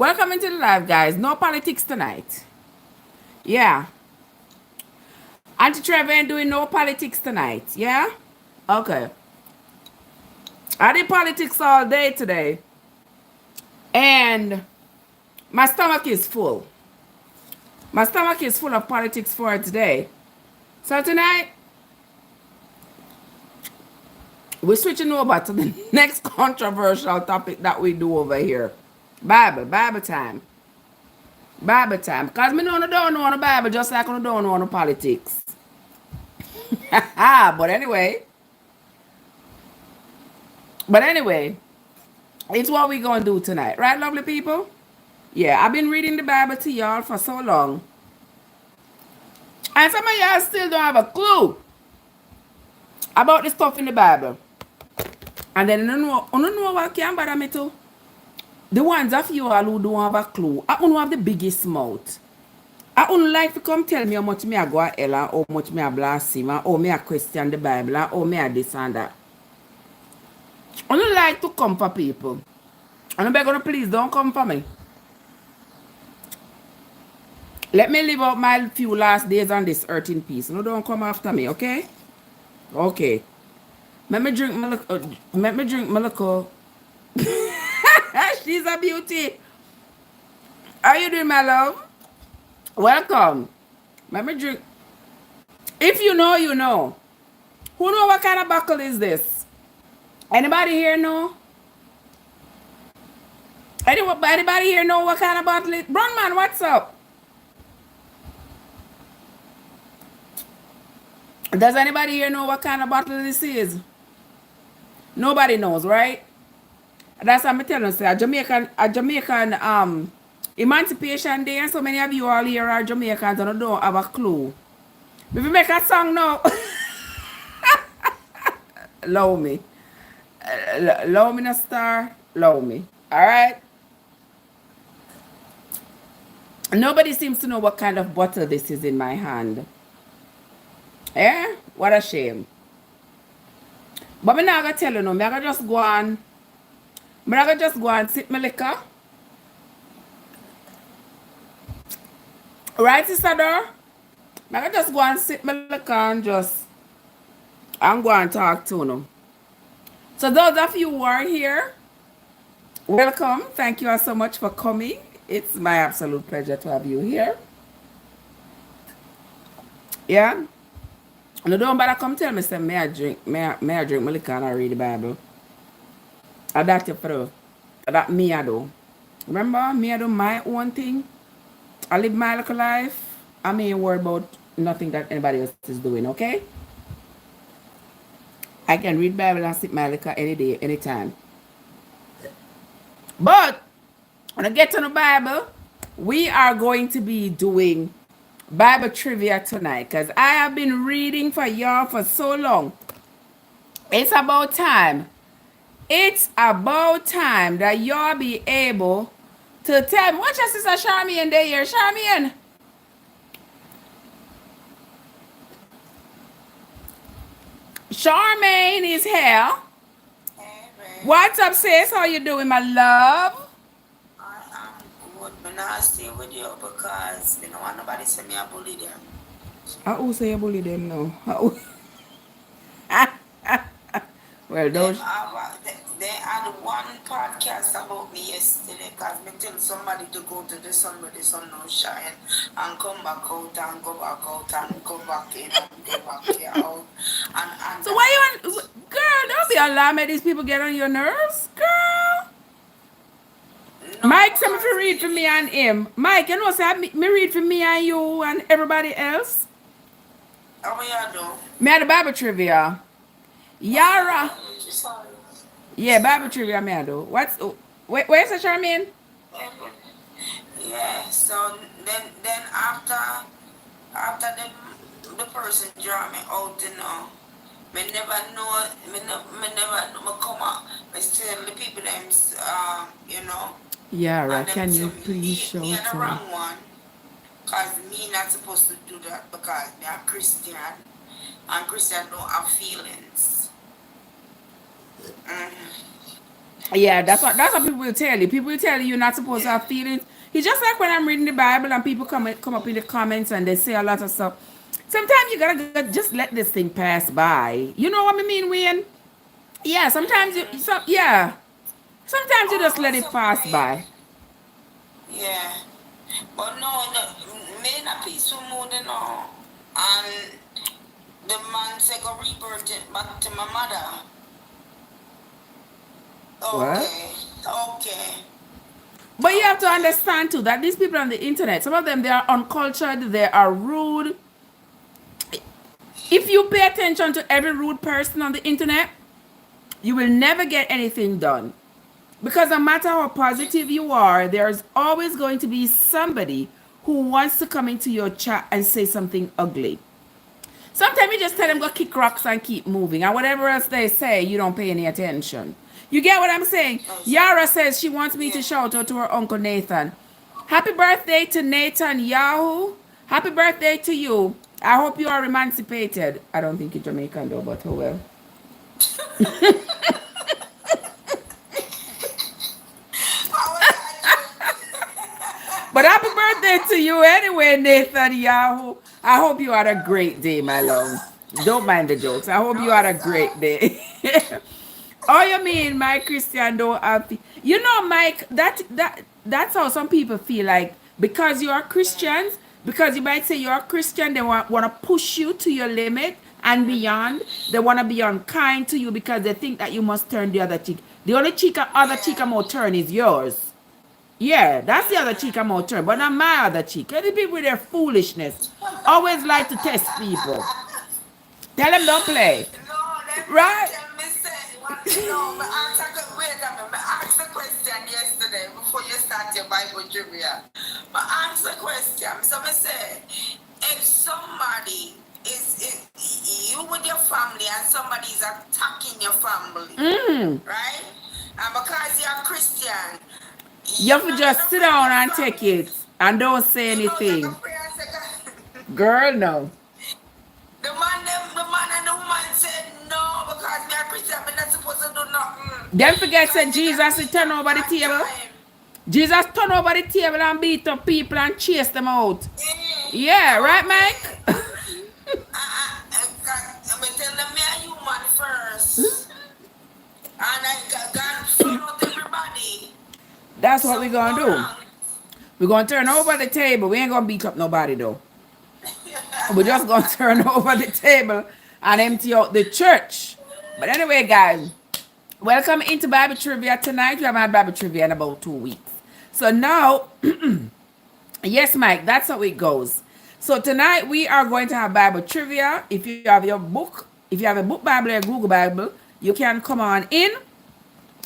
Welcome into the live, guys. No politics tonight. Yeah. Auntie Trevor ain't doing no politics tonight. Yeah? Okay. I did politics all day today. And my stomach is full. My stomach is full of politics for today. So tonight, we're switching over to the next controversial topic that we do over here. Bible time. Bible time. Because me don't know the Bible just like I don't know the politics. But anyway, it's what we're going to do tonight. Right, lovely people? Yeah, I've been reading the Bible to y'all for so long. And some of y'all still don't have a clue about the stuff in the Bible. And then you don't know what can bother me too. The ones of you all who don't have a clue, I don't have the biggest mouth. I don't like to come tell me how much me I go a hell and how much me I blaspheme and how me I question the Bible and how me I this and that. I don't like to come for people. And I'm begging you, please don't come for me. Let me live out my few last days on this earth in peace. No, don't come after me, okay? Okay. Let me drink my little. She's a beauty. How you doing, my love? Welcome. Let me drink. If you know, you know. Who know what kind of buckle is this? Anybody here know? Anybody here know what kind of bottle it is? Brown man, what's up? Does anybody here know what kind of bottle this is? Nobody knows, right? That's what I'm telling you. A Jamaican Emancipation Day, and so many of you all here are Jamaicans and don't have a clue. If you make a song now, love me. Love me, no star. Love me. Alright? Nobody seems to know what kind of bottle this is in my hand. Eh? What a shame. But I'm not going to tell you no. I'm going to just go on. I'm going to just go and sip my liquor. Right, Sister Dor? I'm going to just go and sip my liquor and just... I'm going to talk to them. So those of you who are here, welcome. Thank you all so much for coming. It's my absolute pleasure to have you here. Yeah? And don't bother come tell me, say, may I drink my liquor and I read the Bible. And that's you for that me I do. Remember, me I do my own thing. I live my little life. I ain't worry about nothing that anybody else is doing, okay? I can read Bible and sip my liquor any day, anytime. But when I get to the Bible, we are going to be doing Bible trivia tonight because I have been reading for y'all for so long. It's about time. It's about time that y'all be able to tell me. Watch your sister Charmian there here. Charmian. Charmaine is here. Hey, What's up, sis? How you doing, my love? I'm good. I'm not stay with you because you don't want nobody say me a bully them. Who say you bully them now? Well, Them those. they had one podcast about me yesterday because me tell somebody to go to the sun where the sun no shine and come back out and go back out and go back in and go back here out and So why you want, girl? Don't be alarmed. These people get on your nerves, girl. no, Mike, say me if you because read for me and him. Mike, you know, say me read for me and you and everybody else. how you do? Me had the Bible trivia. Yara. Sorry. Yeah, Bible trivia me I do. Where's the Charmaine? Yeah, so then after the person draw me out, you know, me never know, me never know, me come out, me still the people them, you know, Yara, and them can say you please me shout are the out? wrong one, cause me not supposed to do that because me a Christian, and Christian don't have feelings. Mm-hmm. Yeah, that's what people will tell you. People will tell you you're not supposed to Yeah. have feelings. It's just like when I'm reading the Bible and people come up in the comments and they say a lot of stuff. Sometimes you gotta just let this thing pass by. You know what I mean, Wayne? Yeah, sometimes you Mm-hmm. yeah. Sometimes you just let Almost it a pass pride. by. Yeah. But no, me in a peaceful mood, you know. And the man said, go rebirth it back to my mother. What? Okay. Okay. But you have to Okay. understand too that these people on the internet, some of them they are uncultured, they are rude. If you pay attention to every rude person on the internet, you will never get anything done. Because no matter how positive you are, there's always going to be somebody who wants to come into your chat and say something ugly. Sometimes you just tell them go kick rocks and keep moving, and whatever else they say, you don't pay any attention. You get what I'm saying? Yara says she wants me to Yeah. shout out to her uncle Nathan. Happy birthday to Nathan Yahoo. Happy birthday to you. I hope you are emancipated. I don't think you're Jamaican though, but oh well. How was that joke? But happy birthday to you anyway, Nathan Yahoo. I hope you had a great day, my love. Don't mind the jokes. I hope you No, had a sir. great day. Oh, you mean Mike Christian don't have you know, Mike, that's how some people feel like because you are Christians, because you might say you're a Christian, they want to push you to your limit and beyond. They want to be unkind to you because they think that you must turn the other cheek. The only cheek other cheek Yeah. I'm gonna turn is yours. Yeah, that's the other cheek I'm gonna turn, but not my other cheek. Any people with their foolishness always like to test people. Tell them don't play. No, let me Right? tell me say what no, but ask a wait a minute. I asked a question yesterday before you start your Bible trivia. But ask a question. So me say if somebody is you with your family and somebody is attacking your family, right? And because you're a Christian, You you're have to not just gonna sit pray down your and take family. it and don't say You know you're anything. gonna pray and say God. Girl, no. The man and the woman said no because me a Christian, me not supposed to do nothing. Then forget Because said you got Jesus to he eat turn at over the that table. time. Jesus turn over the table and beat up people and chase them out. Yeah, right, Okay. Mike? I tell them me a human first. And I got front out everybody. That's what we're Something go gonna do. wrong. We're gonna turn over the table. We ain't gonna beat up nobody though. We're just gonna turn over the table and empty out the church. But anyway, guys, welcome into Bible Trivia tonight. We haven't had Bible Trivia in about 2 weeks. So now, yes, Mike, that's how it goes. So tonight we are going to have Bible Trivia. If you have your book, if you have a book Bible or a Google Bible, you can come on in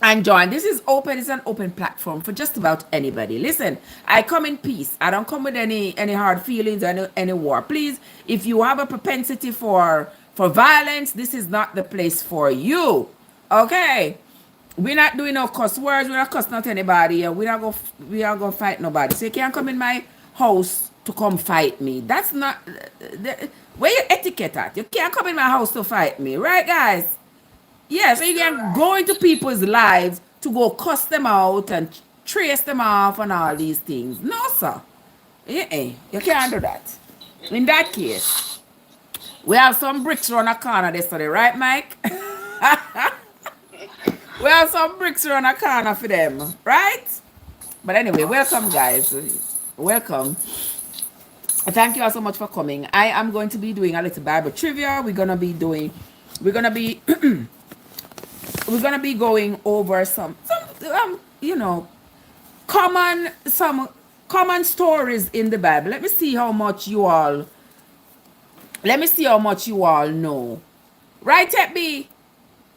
and join. This is open. It's an open platform for just about anybody. Listen, I come in peace. I don't come with any hard feelings or any war. Please, if you have a propensity for violence, this is not the place for you. Okay, we're not doing no cuss words. We're not cussing out anybody. And we are gonna fight nobody. So you can't come in my house to come fight me. That's not where your etiquette at. You can't come in my house to fight me, right, guys? Yeah, so you can go into Right. people's lives to go cuss them out and trace them off and all these things. No, sir. You can't do that. In that case, we have some bricks around the corner yesterday, right, Mike? We have some bricks around the corner for them, right? But anyway, welcome, guys. Welcome. Thank you all so much for coming. I am going to be doing a little Bible trivia. We're gonna be we're gonna be going over some some common stories in the Bible. Let me see how much you all know. Right, Teppy?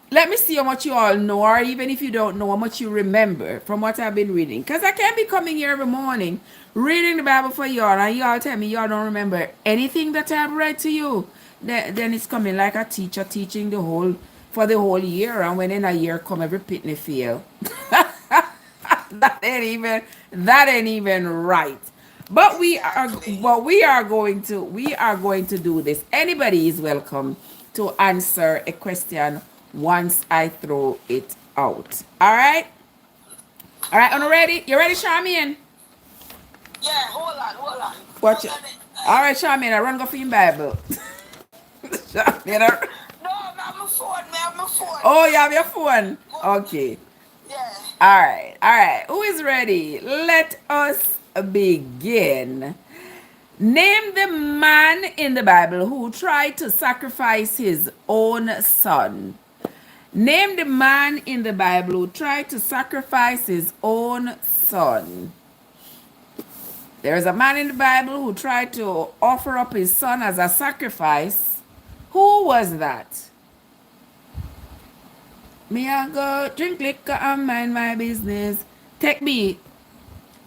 Let me see how much you all know, or even if you don't know, how much you remember from what I've been reading. Because I can't be coming here every morning reading the Bible for y'all, and y'all tell me y'all don't remember anything that I've read to you. Then it's coming like a teacher teaching for the whole year, and when in a year come, every pitney fail. That ain't even right. But Exactly. we are going to do this. Anybody is welcome to answer a question once I throw it out. All right? All right, are ready? You ready, Charmaine? Yeah, hold on. Watch it. All right, Charmaine, I run go for your Bible. Charmaine, No, I have my phone. I have my phone. oh, you have your phone. Okay. Yeah. All right. All right. Who is ready? Let us begin. Name the man in the Bible who tried to sacrifice his own son. Name the man in the Bible who tried to sacrifice his own son. There is a man in the Bible who tried to offer up his son as a sacrifice. Who was that? Me I go drink liquor and mind my business. Tech B.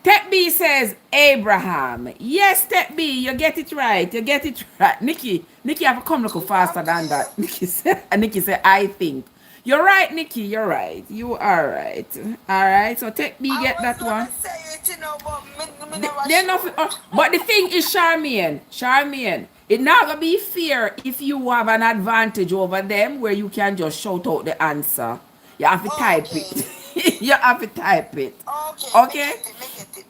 Tech B says Abraham. Yes, Tech B, you get it right. You get it right. Nikki have to come look faster than that. Nikki said, I think. You're right, Nikki. You're right. You are right. All right. So Tech B get that one. Say it, you know, but me never They're sure. not, but the thing is, Charmaine, it not gonna be fair if you have an advantage over them where you can just shout out the answer. You have to type it. You have to type it. Okay. Okay? Me get it.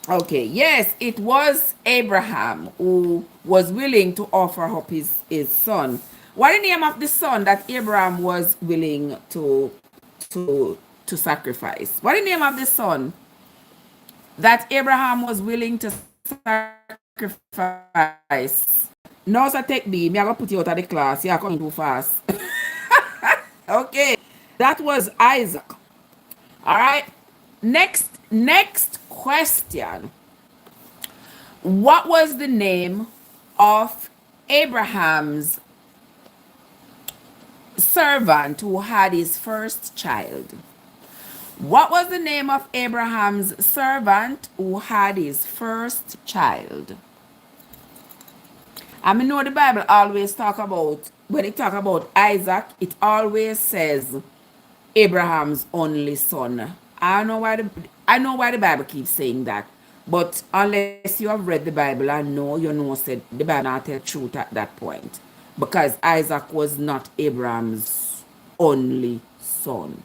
Okay, yes, it was Abraham who was willing to offer up his son. What is the name of the son that Abraham was willing to sacrifice? What is the name of the son that Abraham was willing to sacrifice? No, so take B. Me, I gonna put you out of the class. You're coming too fast. Okay. That was Isaac. All right. Next question. What was the name of Abraham's servant who had his first child? What was the name of Abraham's servant who had his first child? I mean, know the Bible always talk about, when it talk about Isaac, it always says Abraham's only son. I know why the Bible keeps saying that. But unless you have read the Bible and said the Bible not tell truth at that point. Because Isaac was not Abraham's only son.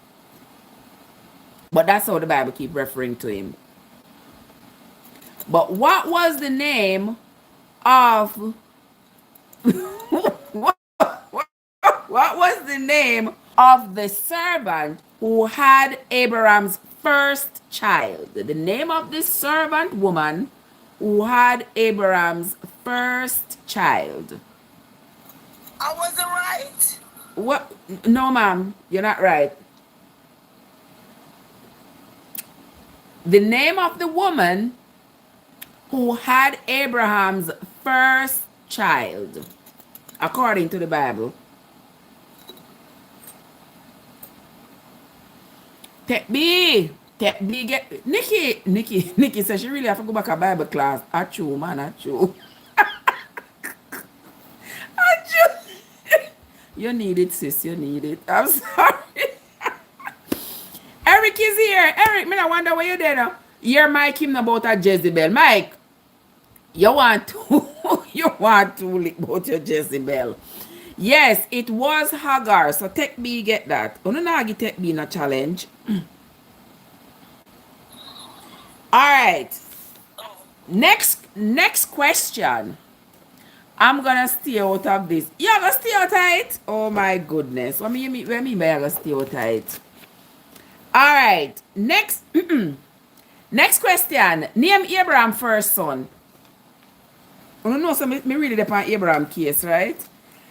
But that's how the Bible keep referring to him. But what was the name of what was the name of the servant who had Abraham's first child? The name of the servant woman who had Abraham's first child. I wasn't right. What? No, ma'am, you're not right. The name of the woman who had Abraham's first child, according to the Bible. Tech B get Nikki says she really have to go back to Bible class. Achoo, man, achoo. Achoo. You need it, sis. You need it. I'm sorry. Eric is here. Eric, me I wonder where you there now. You're Mike him about a Jezebel. Mike, you want to lick about your Jezebel. Yes, it was Hagar. So Tech B get that. Unagi Tech B in a challenge. Alright. Next question. I'm gonna stay out of this. You're gonna stay out of it? Oh my goodness. What mean by you're gonna stay out of it? Alright. Next question. Name Abraham first son. You know, so me read it upon Abraham case, right?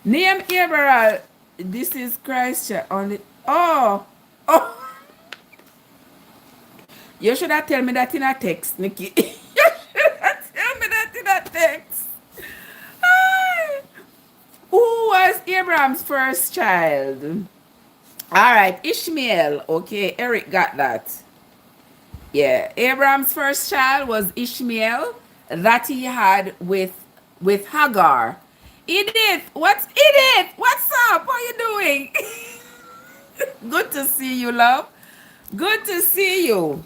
Name Abraham. This is Christ on it. Oh. You should have tell me that in a text, Nikki. You should have tell me that in a text. Who was Abraham's first child? All right, Ishmael. Okay, Eric got that. Yeah, Abraham's first child was Ishmael that he had with Hagar. Edith, what's up? What are you doing? Good to see you, love. Good to see you.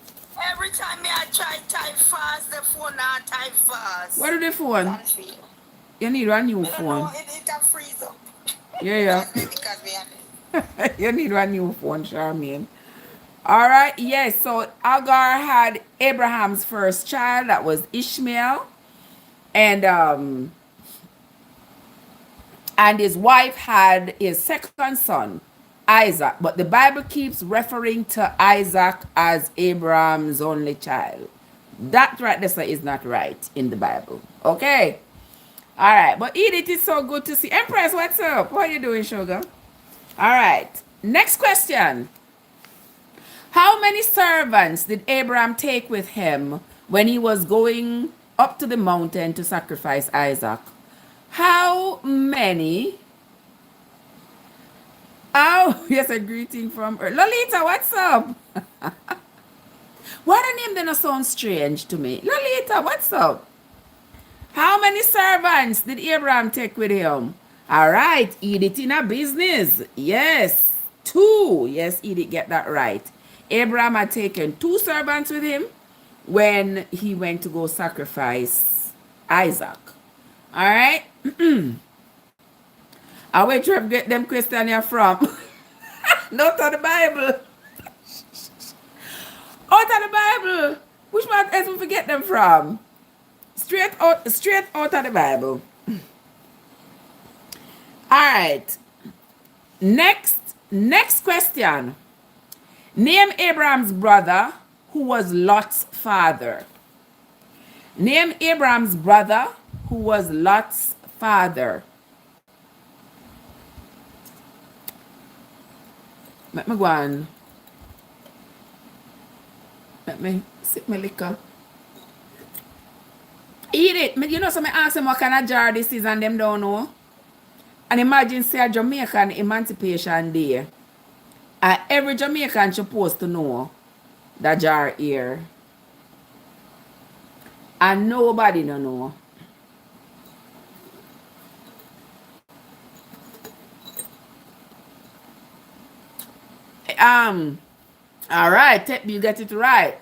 Every time I try type fast, the phone not type fast. What do the phone? You need a new phone. It freeze up. Yeah. Because we have You need a new phone, Charmaine. All right, yes. So Agar had Abraham's first child, that was Ishmael, and his wife had his second son, Isaac. But the Bible keeps referring to Isaac as Abraham's only child. That right there is not right in the Bible. Okay. All right. But Edith, is so good to see. Empress, what's up? What are you doing, sugar? All right. Next question. How many servants did Abraham take with him when he was going up to the mountain to sacrifice Isaac? How many? Oh, yes, a greeting from her. Lolita, what's up? Why the name then sound strange to me? Lolita, what's up? How many servants did Abraham take with him? All right, Edith in a business. Yes, 2. Yes, Edith, get that right. Abraham had taken 2 servants with him when he went to go sacrifice Isaac. All right. And where Trev get them question here from? Not out of the Bible. Out of the Bible. Which one else we forget them from? Straight out of the Bible. All right. Next question. Name Abraham's brother who was Lot's father. Name Abraham's brother who was Lot's father. Let me go on. Let me sip my liquor. Eat it. You know, so I ask them what kind of jar this is and them don't know. And imagine, say, a Jamaican Emancipation Day. And every Jamaican supposed to know that jar here. And nobody don't know. All right, you get it right.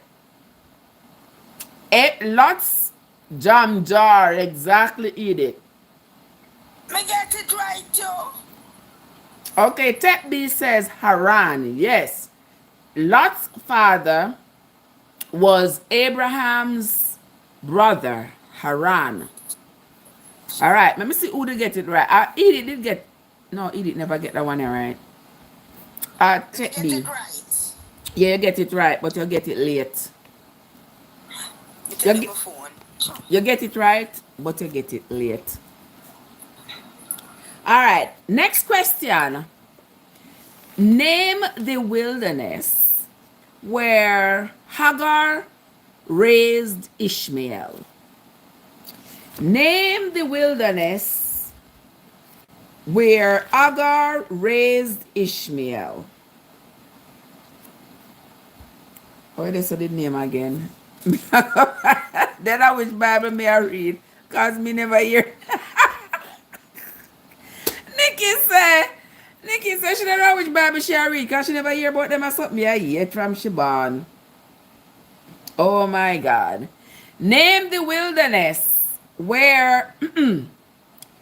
Lots jam jar, exactly, Edith. Me get it right, Joe. Okay, Tech B says Haran. Yes. Lot's father was Abraham's brother, Haran. All right, let me see who did get it right. Edith did get, no, Edith never get that one right. Tech B. Get it right. Yeah, you get it right, but you get it late. You get it right, but you get it late. All right, next question. Name the wilderness where Hagar raised Ishmael. Name the wilderness where Hagar raised Ishmael. Oh, they said the name again. Then I which Bible may I read, because me never hear. Nikki said she don't know which Bible she read, because she never hear about them or something I hear from she born. Oh my God. Name the wilderness where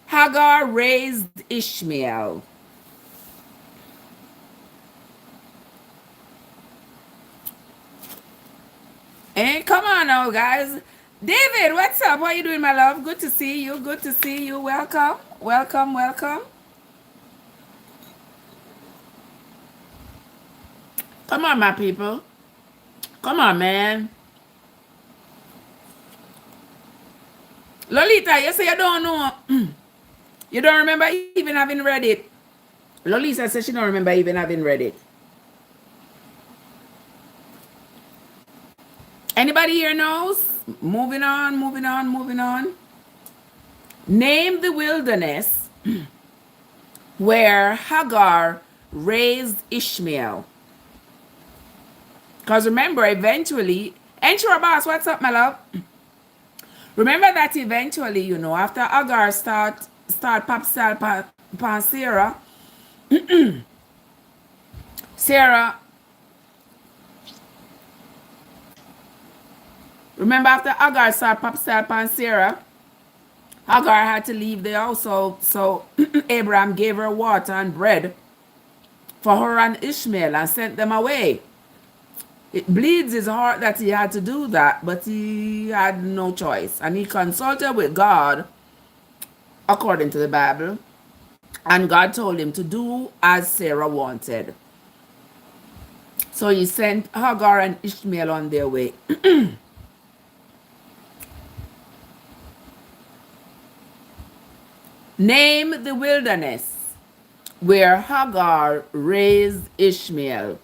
Hagar raised Ishmael. Hey, come on now, guys. David, what's up? What are you doing, my love? Good to see you. Good to see you. Welcome. Welcome, welcome. Come on, my people. Come on, man. Lolita, you say you don't know. You don't remember even having read it. Lolita says she don't remember even having read it. Anybody here knows? Moving on, moving on, moving on. Name the wilderness where Hagar raised Ishmael. Because remember, eventually, Ensure Boss, what's up, my love? Remember that eventually, you know, after Hagar start pop style pan Sarah, remember after Hagar start pop style pan Sarah, Hagar had to leave the house, so Abraham gave her water and bread for her and Ishmael and sent them away. It bleeds his heart that he had to do that, but he had no choice. And he consulted with God, according to the Bible, and God told him to do as Sarah wanted. So he sent Hagar and Ishmael on their way. Name the wilderness where Hagar raised Ishmael.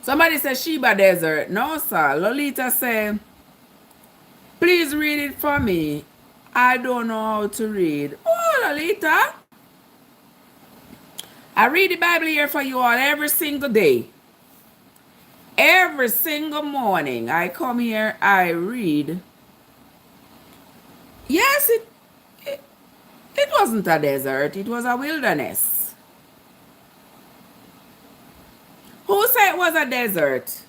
Somebody said Sheba Desert. No, sir. Lolita said, please read it for me. I don't know how to read. Oh, Lolita. I read the Bible here for you all every single day. Every single morning I come here, I read. Yes, it wasn't a desert. It was a wilderness. Who said it was a desert?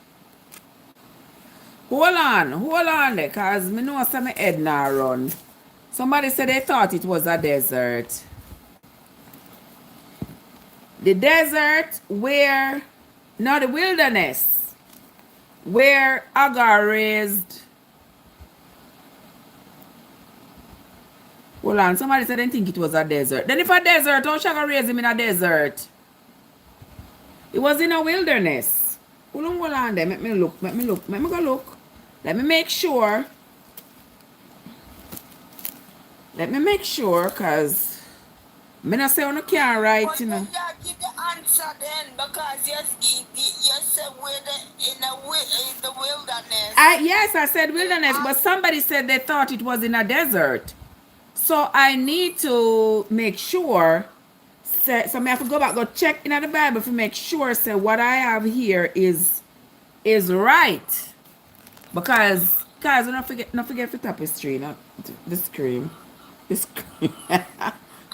Hold on there, because I know some head now run. Somebody said they thought it was a desert. The desert where, no, the wilderness, where Hagar raised. Hold on, somebody said they think it was a desert. Then if a desert, how shall I raise him in a desert? It was in a wilderness. Hold on there, let me go look. Let me make sure. Let me make sure, because I not say you can't write, you know. You give the answer then, because you said in the wilderness. Yes, I said wilderness, but somebody said they thought it was in a desert. So I need to make sure. So I have to go back, go check in the Bible to make sure say what I have here is right. Because don't forget the tapestry, not the screen. The screen.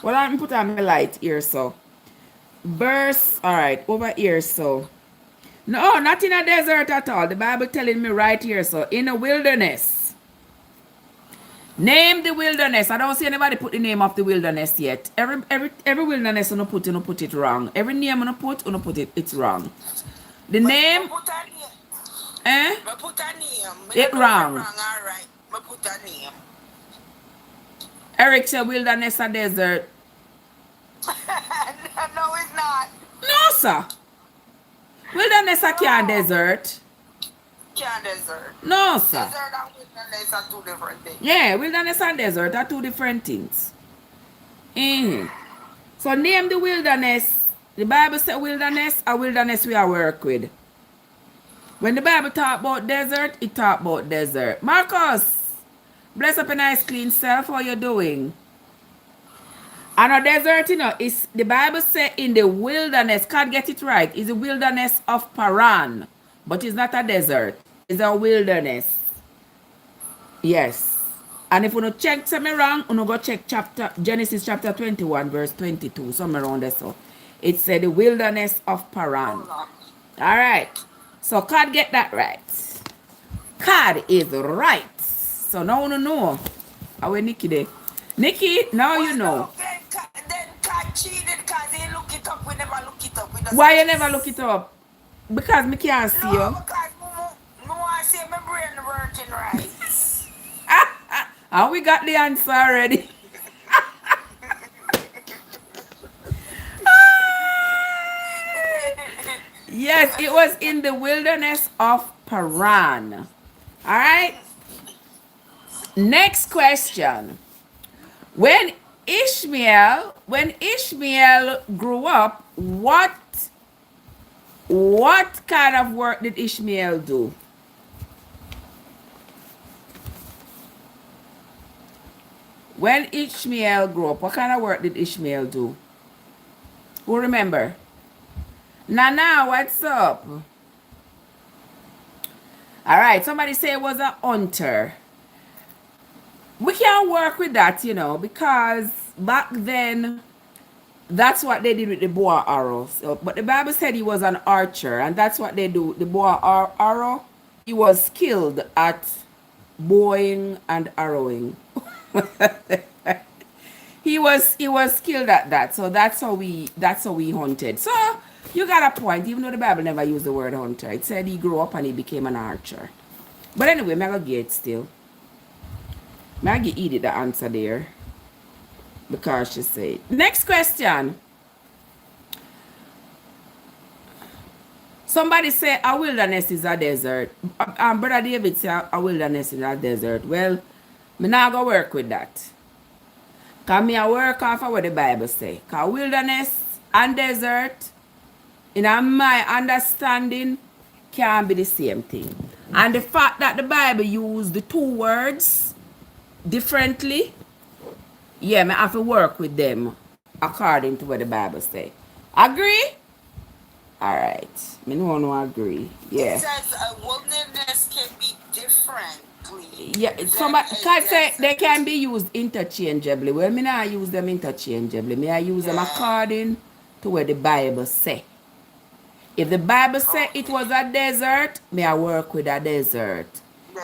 Well, I'm put on my light here, so. Verse, all right, over here, so. No, not in a desert at all. The Bible telling me right here, so. In a wilderness. Name the wilderness. I don't see anybody put the name of the wilderness yet. Every wilderness you put it wrong. Every name you put it's wrong. The name. Put a name. It wrong. All right. Put a name. Eric said wilderness a desert. No, it's not. No, sir. Wilderness a can't desert. Can't desert. No, sir. Desert and wilderness are two different things. Yeah, wilderness and desert are two different things. So name the wilderness. The Bible said wilderness, a wilderness we are work with. When the Bible talk about desert, it talk about desert. Marcus, bless up a nice clean self. How you doing? And a desert, you know, is the Bible say in the wilderness, can't get it right, is the wilderness of Paran. But it's not a desert. It's a wilderness. Yes. And if you don't check something wrong, you go check Genesis chapter 21, verse 22, somewhere around there. So it said the wilderness of Paran. All right. So God get that right. God is right. So now you know. How are Nikki there? Nikki, now you know. Then God cheated because he look it up. We never look it up. Why you never look it up? Because me can't see you. No, because I want to see my brain working right. And we got the answer already. Yes, it was in the wilderness of Paran. All right. Next question. When Ishmael grew up, what kind of work did Ishmael do? When Ishmael grew up, what kind of work did Ishmael do? Who remember? Nana, what's up? All right, somebody say it was a hunter. We can't work with that, you know, because back then, that's what they did with the bow and arrow. So, but the Bible said he was an archer, and that's what they do. The bow and arrow, he was skilled at bowing and arrowing. he was skilled at that. So that's how we hunted. So You got a point, even though the Bible never used the word hunter. It said he grew up and he became an archer. But anyway, I'm going to get it still. I'm going to eat it the answer there. Because she said. Next question. Somebody say a wilderness is a desert. Brother David say a wilderness is a desert. Well, me not go work with that. Because me a work off of what the Bible say. Because wilderness and desert, in my understanding, can be the same thing. And the fact that the Bible used the two words differently, yeah, me have to work with them according to what the Bible say. Agree? All right. Me no agree. Yeah. It says a wilderness can be differently. Yeah, somebody can say they can be used interchangeably. Well, me not use them interchangeably. Me I use them according to what the Bible say. If the Bible say it was a desert, me I work with a desert.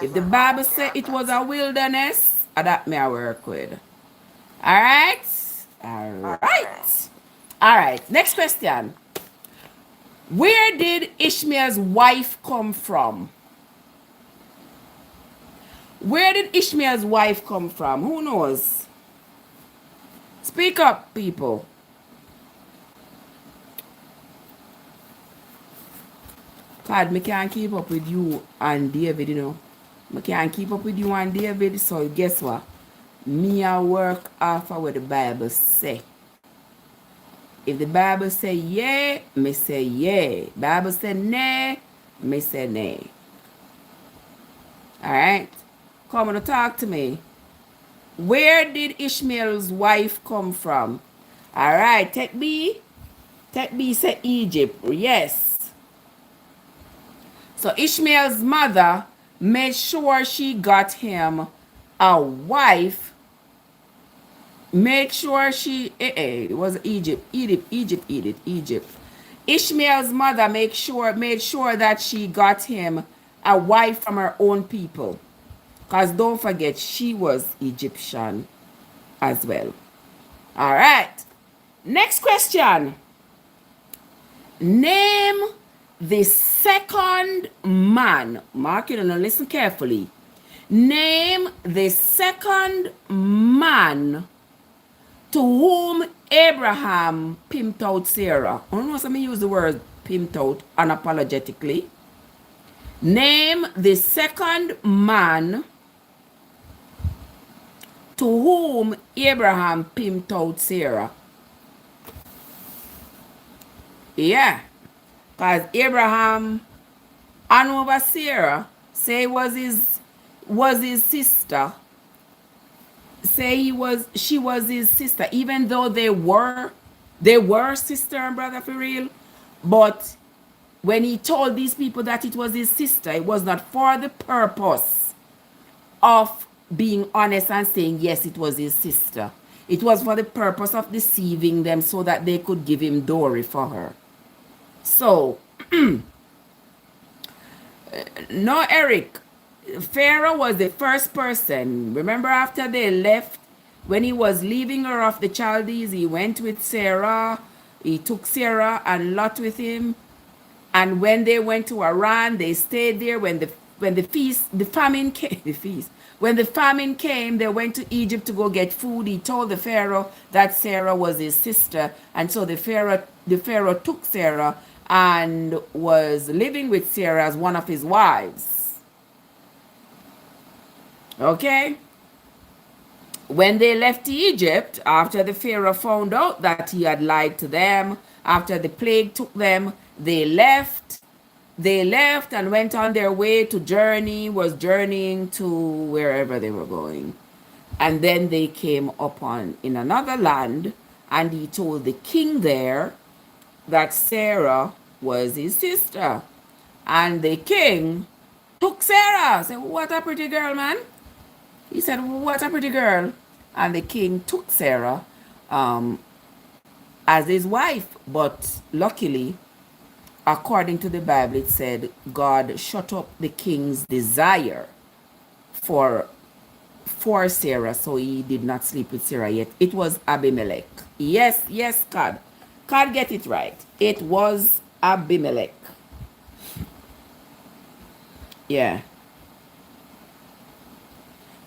If the Bible say it was a wilderness, that me I work with. All right? All right. All right. Next question. Where did Ishmael's wife come from? Where did Ishmael's wife come from? Who knows? Speak up, people. God, me can't keep up with you and David, you know. I can't keep up with you and David, so guess what? Me I work off of what the Bible say. If the Bible say yeah, me say yeah. Bible say nay, me say nay. Alright? Come on, talk to me. Where did Ishmael's wife come from? Alright, take B. Take B say Egypt. Yes. So Ishmael's mother made sure she got him a wife. Make sure she, it was Egypt. Ishmael's mother made sure that she got him a wife from her own people. Because don't forget, she was Egyptian as well. All right. Next question. Name the second man. Mark it and listen carefully. Name the second man to whom Abraham pimped out Sarah. I don't know if I use the word pimped out unapologetically. Name the second man to whom Abraham pimped out Sarah. Yeah. Because Abraham and over Sarah say was his sister. Say she was his sister, even though they were sister and brother for real. But when he told these people that it was his sister, it was not for the purpose of being honest and saying yes, it was his sister. It was for the purpose of deceiving them so that they could give him dowry for her. So no, Eric, Pharaoh was the first person. Remember, after they left, when he was leaving her off the Chaldees, he went with Sarah. He took Sarah and Lot with him. And when they went to Haran, they stayed there. When the famine came, they went to Egypt to go get food. He told the Pharaoh that Sarah was his sister, and so the Pharaoh took Sarah and was living with Sarah as one of his wives. Okay? When they left Egypt, after the Pharaoh found out that he had lied to them, after the plague took them, they left and went on their way to journeying to wherever they were going. And then they came upon in another land, and he told the king there that Sarah was his sister. And the king took Sarah. Said, what a pretty girl, man. He said, what a pretty girl. And the king took Sarah as his wife. But luckily, according to the Bible, it said God shut up the king's desire for Sarah, so he did not sleep with Sarah yet. It was Abimelech. Yes, God. God get it right. It was Abimelech. Yeah.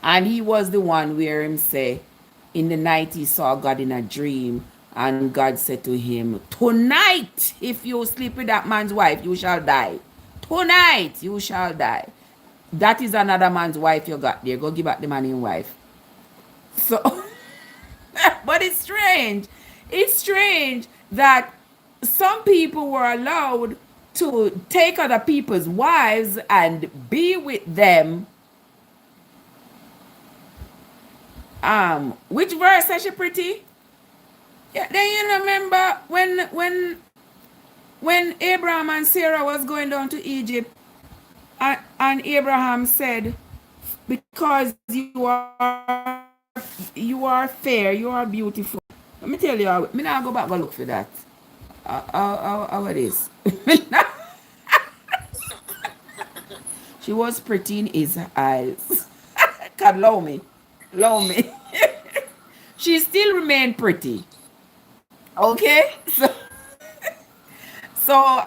And he was the one where him say, in the night he saw God in a dream, and God said to him, tonight, if you sleep with that man's wife, you shall die. Tonight, you shall die. That is another man's wife you got there. Go give back the man in wife. So, but it's strange. It's strange that some people were allowed to take other people's wives and be with them. Which verse is she pretty? Yeah, then you remember when Abraham and Sarah was going down to Egypt, and Abraham said, because you are fair, you are beautiful. Let me tell you, me now go back and look for that. How it is. She was pretty in his eyes. God, love me. Love me. She still remained pretty. Okay? So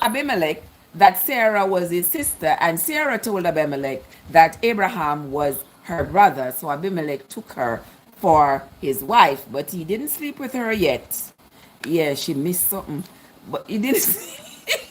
Abimelech, that Sarah was his sister, and Sarah told Abimelech that Abraham was her brother. So Abimelech took her for his wife, but he didn't sleep with her yet. Yeah, she missed something. But he didn't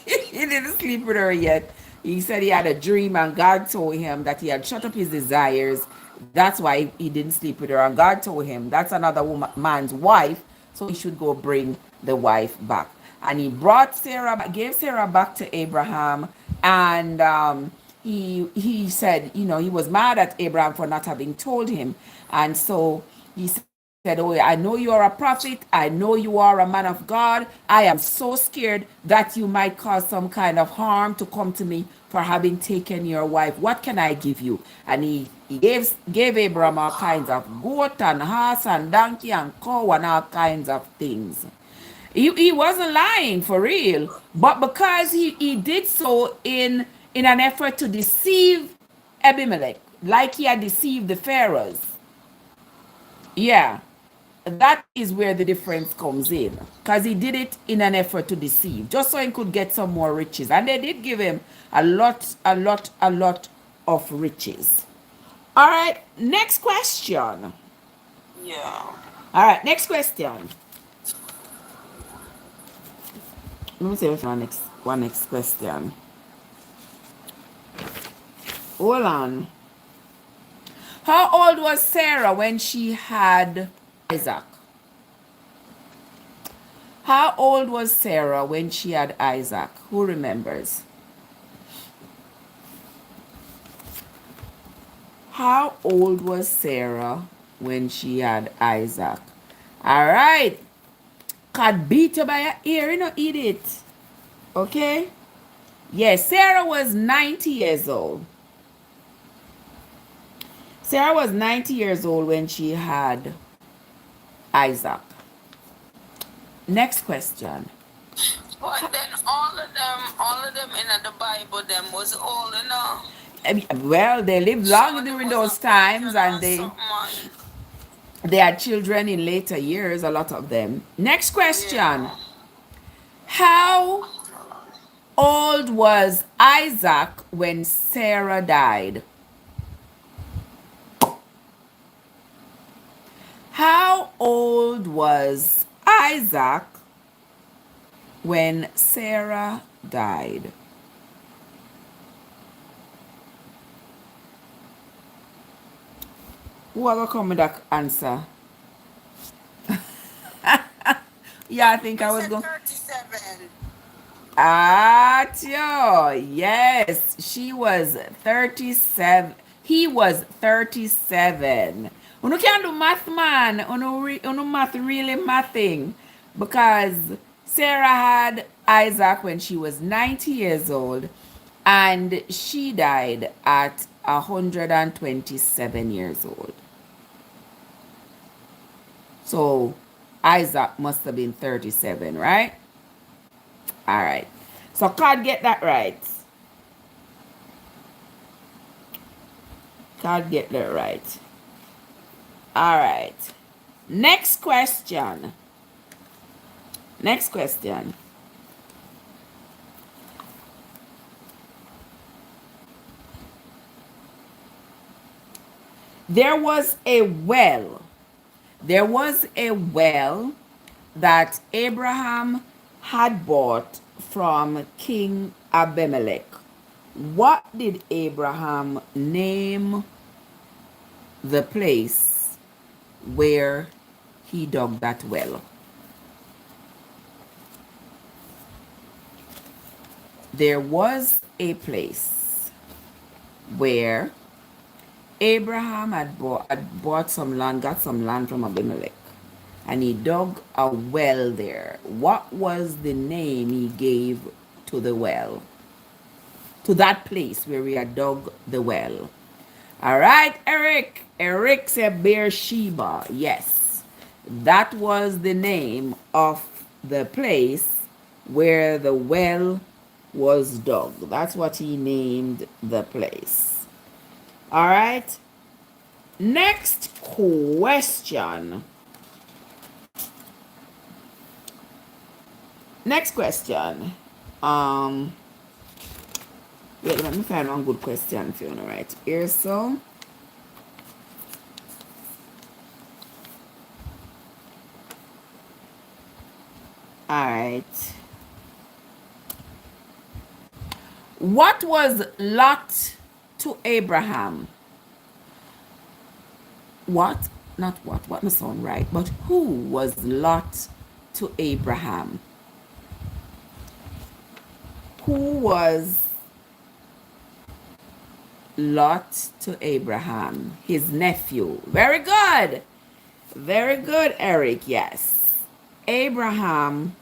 he didn't sleep with her yet. He said he had a dream, and God told him that he had shut up his desires. That's why he didn't sleep with her. And God told him that's another man's wife, so he should go bring the wife back. And he brought Sarah, gave Sarah back to Abraham, and he said, you know, he was mad at Abraham for not having told him, and so he said, oh, I know you are a prophet. I know you are a man of God. I am so scared that you might cause some kind of harm to come to me for having taken your wife. What can I give you? And he gave Abraham all kinds of goat and horse and donkey and cow and all kinds of things. He wasn't lying for real, but because he did so in an effort to deceive Abimelech, like he had deceived the pharaohs. Yeah, that is where the difference comes in, because he did it in an effort to deceive, just so he could get some more riches. And they did give him a lot of riches. All right, next question. Yeah. All right, next question. Let me see if one next question. Hold on. How old was Sarah when she had Isaac? How old was Sarah when she had Isaac? Who remembers? How old was Sarah when she had Isaac? All right. God beat her by her ear, you know, eat it. Okay? Yes, Sarah was 90 years old. Sarah was 90 years old when she had Isaac. Next question. But then all of them in the Bible, them was old enough. Well, they lived long during those times, and they had children in later years, a lot of them. Next question. Yeah. How old was Isaac when Sarah died? How old was Isaac when Sarah died? Who are going to come with that answer? Yeah, I think I was going. 37. Yes, she was 37. He was 37. You can't do math, man. You math really mathing. Because Sarah had Isaac when she was 90 years old, and she died at 127 years old. So Isaac must have been 37, right? All right. So God get that right. God get that right. All right. Next question. Next question. There was a well. There was a well that Abraham had bought from King Abimelech. What did Abraham name the place where he dug that well? There was a place where Abraham had bought some land, got some land from Abimelech, and he dug a well there. What was the name he gave to the well? To that place where he had dug the well. All right, Eric. Eric said Beersheba. Yes, that was the name of the place where the well was dug. That's what he named the place. All right. Next question. Next question. Wait, let me find one good question for you right here. So, all right. What was Lot to Abraham? What? Not what. What must sound right? But who was Lot to Abraham? Who was Lot to Abraham? His nephew. Very good. Very good, Eric. Yes. Abraham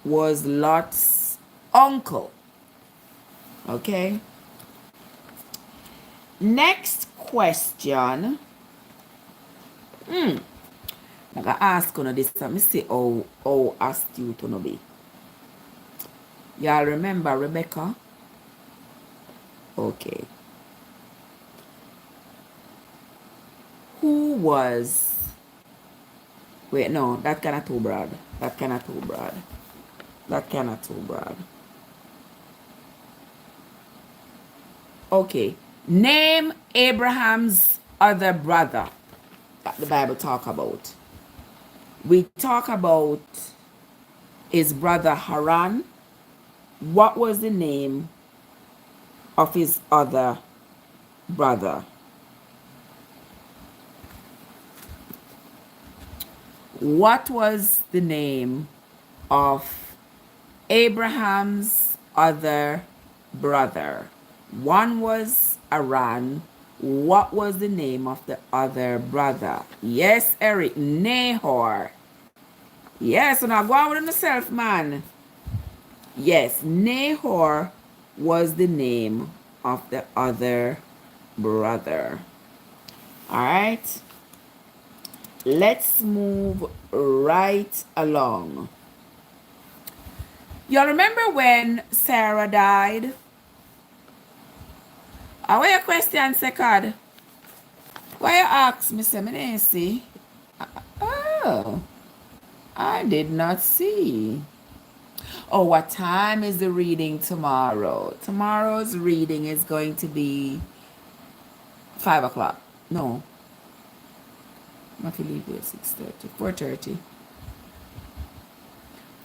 was Lot's uncle. Okay. Next question. I'm gonna ask you this. Let me see how astute you be. Y'all remember Rebecca? Okay. Who was... Wait, no, that kind of too broad. That kind of too broad. That kind of too broad. Okay. Name Abraham's other brother that the Bible talk about. We talk about his brother Haran. What was the name of his other brother? What was the name of Abraham's other brother? One was Haran. What was the name of the other brother? Yes, Eric. Nahor. Yes, so now go on with yourself, man. Yes, Nahor was the name of the other brother. All right. Let's move right along. Y'all remember when Sarah died? What your question, second? Why you ask me, say, me didn't see? Oh, I did not see. Oh, what time is the reading tomorrow? Tomorrow's reading is going to be 5 o'clock. No. I'm going to leave here at 6:30. 4:30.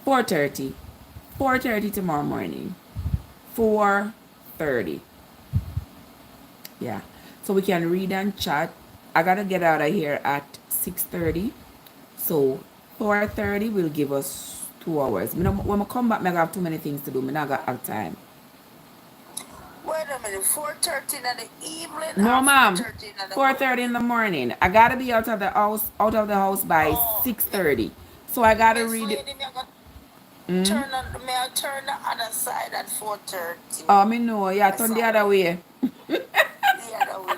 4:30. 4:30 tomorrow morning. 4:30. Yeah. So we can read and chat. I got to get out of here at 6:30. So 4:30 will give us 2 hours. When I come back, I have too many things to do. I not got have time. Wait a minute, 4:30 in the evening? No, ma'am. 4:30 in the morning. I gotta be out of the house by 6:30. So I gotta read it. Turn on the other side at 4:30. Oh, me know. Yeah, turn the other way. The other way.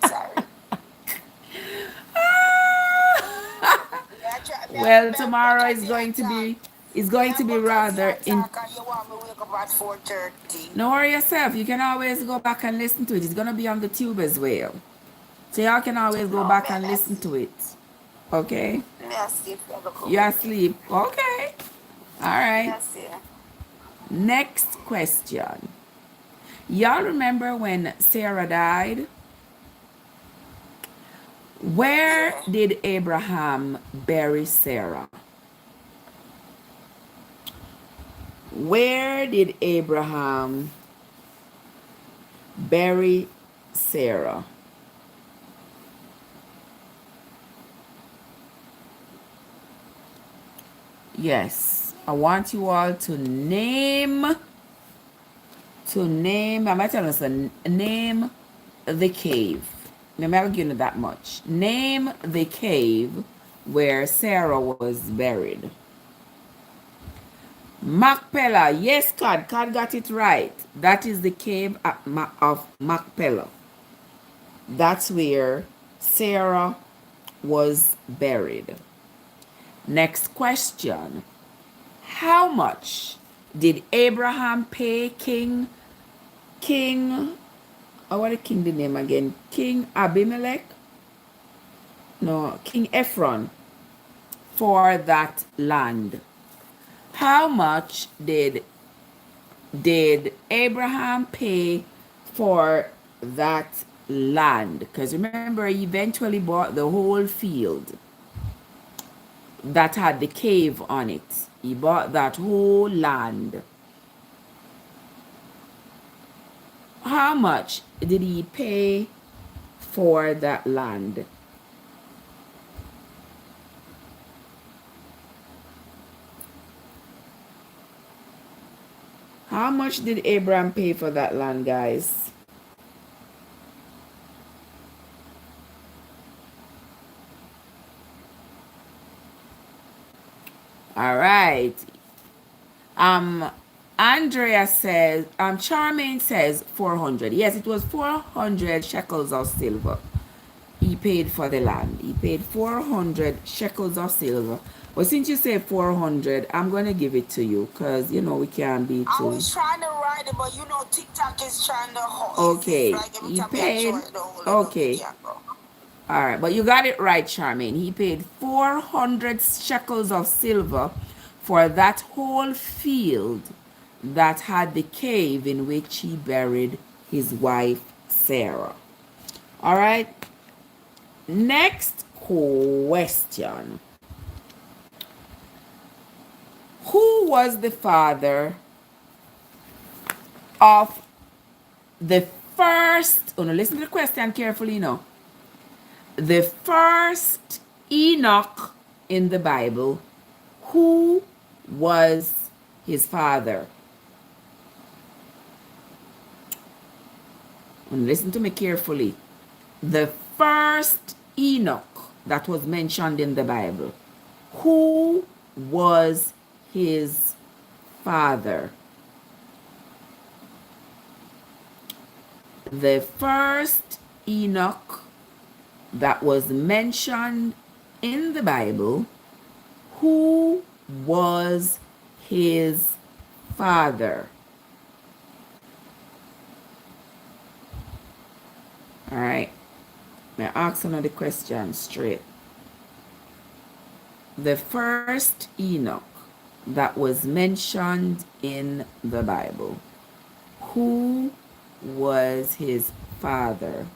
Sorry. Well, tomorrow is going to be rather in. You want me to wake up at 4:30? No worry yourself. You can always go back and listen to it. It's gonna be on the tube as well. So y'all can always go back and listen to it. Okay? Me asleep. You asleep. Okay. All right. Yes, yeah. Next question. Y'all remember when Sarah died? Where Yeah. did Abraham bury Sarah? Where did Abraham bury Sarah? Yes, I want you all to name, I'm going to tell us, name the cave. I'm not giving you that much. Name the cave where Sarah was buried. Machpelah. Yes, God. God got it right. That is the cave of Machpelah. That's where Sarah was buried. Next question. How much did Abraham pay what the king the name again? King Abimelech? No, King Ephron for that land? How much did Abraham pay for that land? Because remember, he eventually bought the whole field that had the cave on it. He bought that whole land. How much did he pay for that land? How much did Abraham pay for that land, guys? All right. Um, Andrea says, Charmaine says 400. Yes, it was 400 shekels of silver. He paid for the land. He paid 400 shekels of silver. But since you say 400, I'm going to give it to you because, we can't be I too. was trying to write it, but TikTok is trying to hold. Okay. Like every He time I paid. try to hold it up, it Okay. can't go. All right. But you got it right, Charmaine. He paid 400 shekels of silver for that whole field that had the cave in which he buried his wife, Sarah. All right. Next question. Who was the father of the first? Oh no, listen to the question carefully now. The first Enoch in the Bible, who was his father? And listen to me carefully. The first Enoch that was mentioned in the Bible, who was his father? The first Enoch that was mentioned in the Bible, who was his father? All right. May I ask another question straight? The first Enoch that was mentioned in the Bible, who was his father?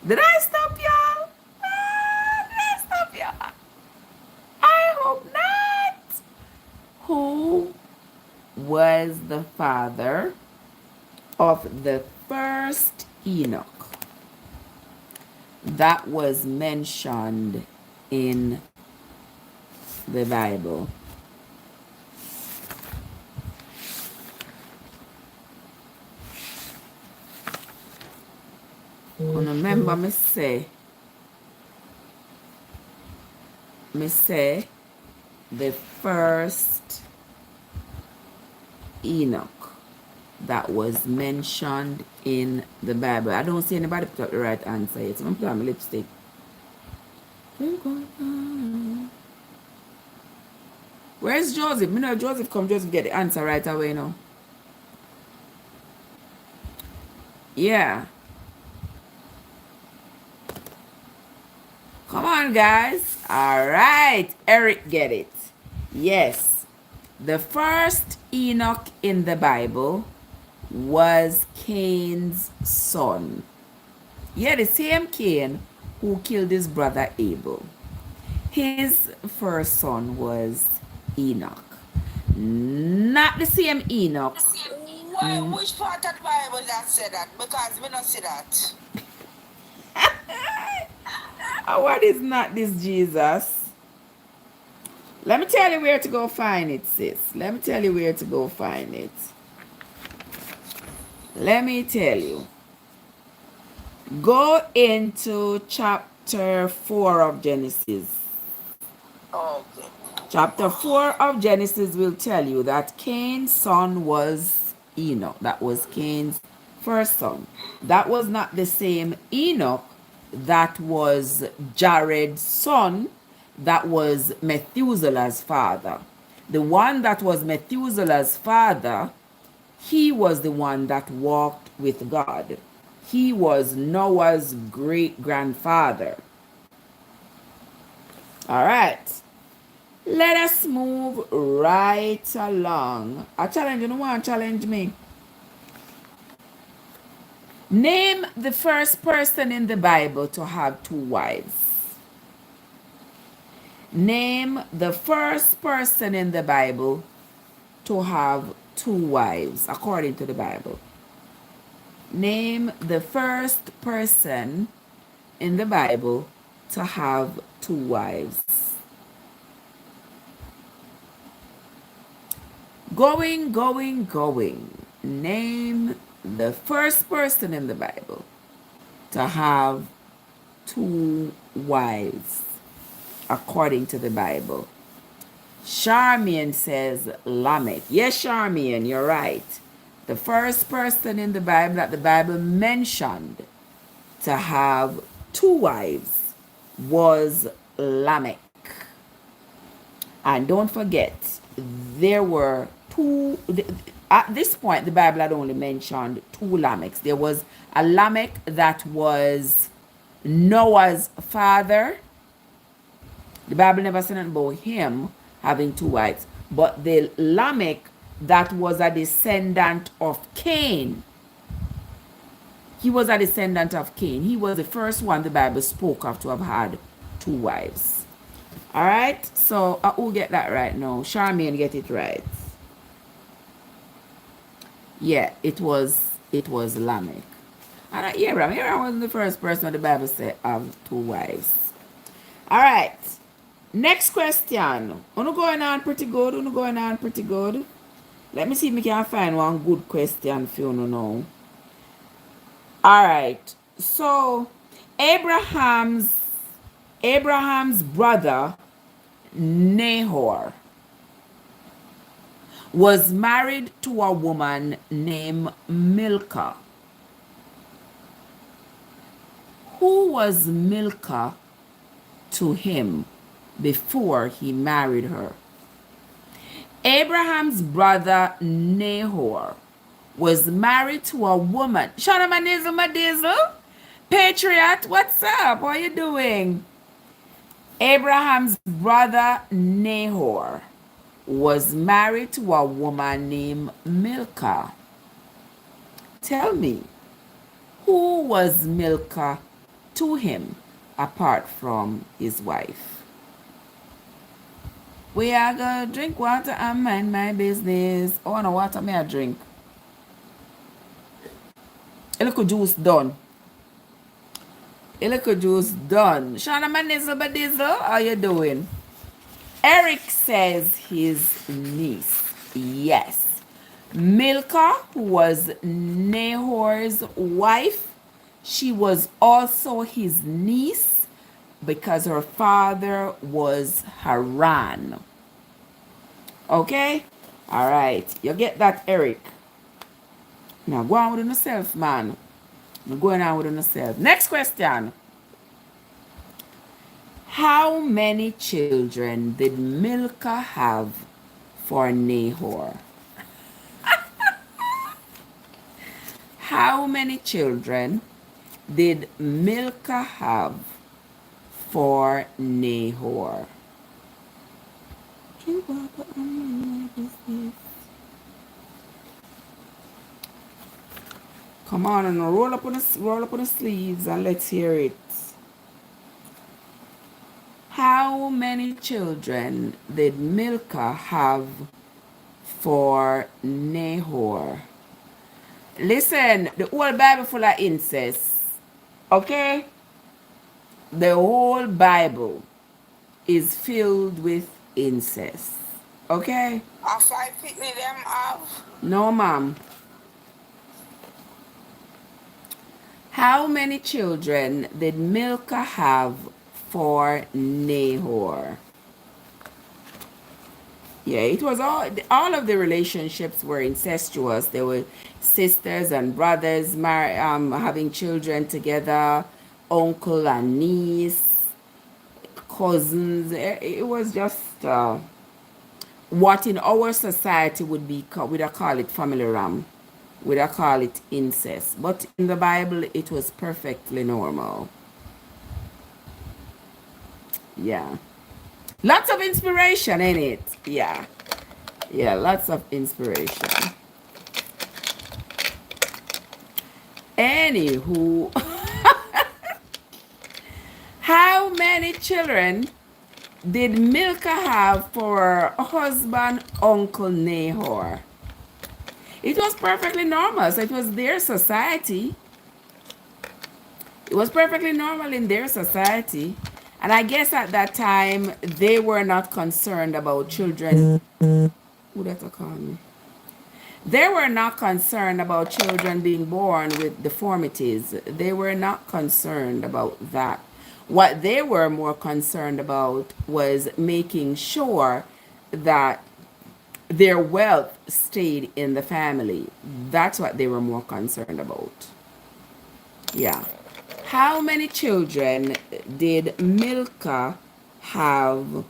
Did I stop y'all? Did I stop y'all? I hope not. Who was the father of the first Enoch that was mentioned in the Bible? Remember me say the first Enoch that was mentioned in the Bible. I don't see anybody put up the right answer yet. So I'm putting on my lipstick. Where's Joseph? Me know Joseph come, Joseph get the answer right away now. Yeah. Come on, guys. All right. Eric get it. Yes. The first Enoch in the Bible was Cain's son. Yeah, the same Cain who killed his brother Abel. His first son was Enoch. Not the same Enoch. Why, which part of the Bible that said that? Because we don't see that. What is not this Jesus? Let me tell you where to go find it, sis. Let me tell you where to go find it. Let me tell you. Go into chapter 4 of Genesis. Okay. Chapter 4 of Genesis will tell you that Cain's son was Enoch. That was Cain's first son. That was not the same Enoch that was Jared's son, that was Methuselah's father. The one that was Methuselah's father, he was the one that walked with God. He was Noah's great-grandfather. All right. Let us move right along. I challenge you, no one challenge me. Name the first person in the Bible to have 2 wives. Name the first person in the Bible to have 2 wives, according to the Bible. Name the first person in the Bible to have 2 wives. Going. Name the first person in the Bible to have 2 wives, according to the Bible. Charmian says Lamech. Yes, Charmian, you're right. The first person in the Bible that the Bible mentioned to have 2 wives was Lamech. And don't forget, there were 2, at this point the Bible had only mentioned 2 Lamechs. There was a Lamech that was Noah's father. The Bible never said anything about him having 2 wives. But the Lamech that was a descendant of Cain, he was a descendant of Cain. He was the first one the Bible spoke of to have had 2 wives. All right, so who get that right now? Charmaine get it right. Yeah, it was Lamech. And Abraham wasn't the first person the Bible said have 2 wives. All right, next question. Uno going on pretty good. Let me see if we can find one good question for you now. All right, so Abraham's brother Nahor was married to a woman named Milcah. Who was Milcah to him before he married her? Abraham's brother Nahor was married to a woman. Shana Madizzle, Patriot, what's up? What are you doing? Abraham's brother Nahor was married to a woman named Milcah. Tell me, who was Milcah to him apart from his wife? We are gonna drink water and mind my business. Oh, no water may I drink? A little juice done. Shana Manizzle Badizzle, how you doing? Eric says his niece. Yes. Milcah, who was Nahor's wife, she was also his niece because her father was Haran. Okay? All right. You get that, Eric? Now go on with yourself, man. I'm going on with yourself. Next question. How many children did Milcah have for Nahor? How many children did Milcah have for Nahor? Come on and roll up on the sleeves and let's hear it. How many children did Milcah have for Nahor? Listen, the whole Bible full of incest. Okay? The whole Bible is filled with incest. Okay? A 5 picnic them have. No, ma'am. How many children did Milcah have for Nahor? Yeah, it was all of the relationships were incestuous. There were sisters and brothers having children together, uncle and niece, cousins. It was just what in our society we'd call it family ram. We'd call it incest. But in the Bible, it was perfectly normal. Yeah. Lots of inspiration in it. Yeah. Yeah, lots of inspiration. Anywho, how many children did Milcah have for her husband, Uncle Nahor? It was perfectly normal. So it was their society. It was perfectly normal in their society. And I guess at that time, they were not concerned about children. Who that call me? They were not concerned about children being born with deformities. They were not concerned about that. What they were more concerned about was making sure that their wealth stayed in the family. That's what they were more concerned about. Yeah. How many children did Milcah have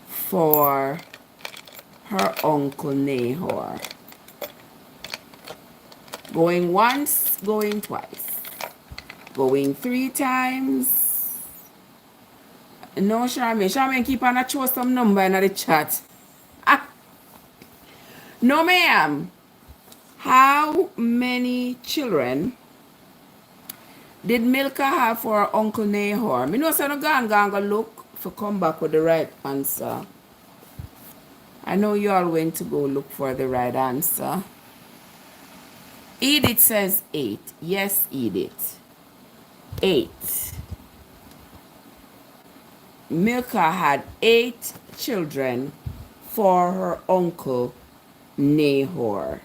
for her uncle Nahor? Going once, going twice. Going 3 times. No, Charmaine. Charmaine keep on a show some number in the chat. No, ma'am. How many children did Milcah have for her uncle Nahor? Me know say no go look for come back with the right answer. I know you all went to go look for the right answer. Edith says 8. Yes, Edith. 8. Milcah had 8 children for her uncle Nahor.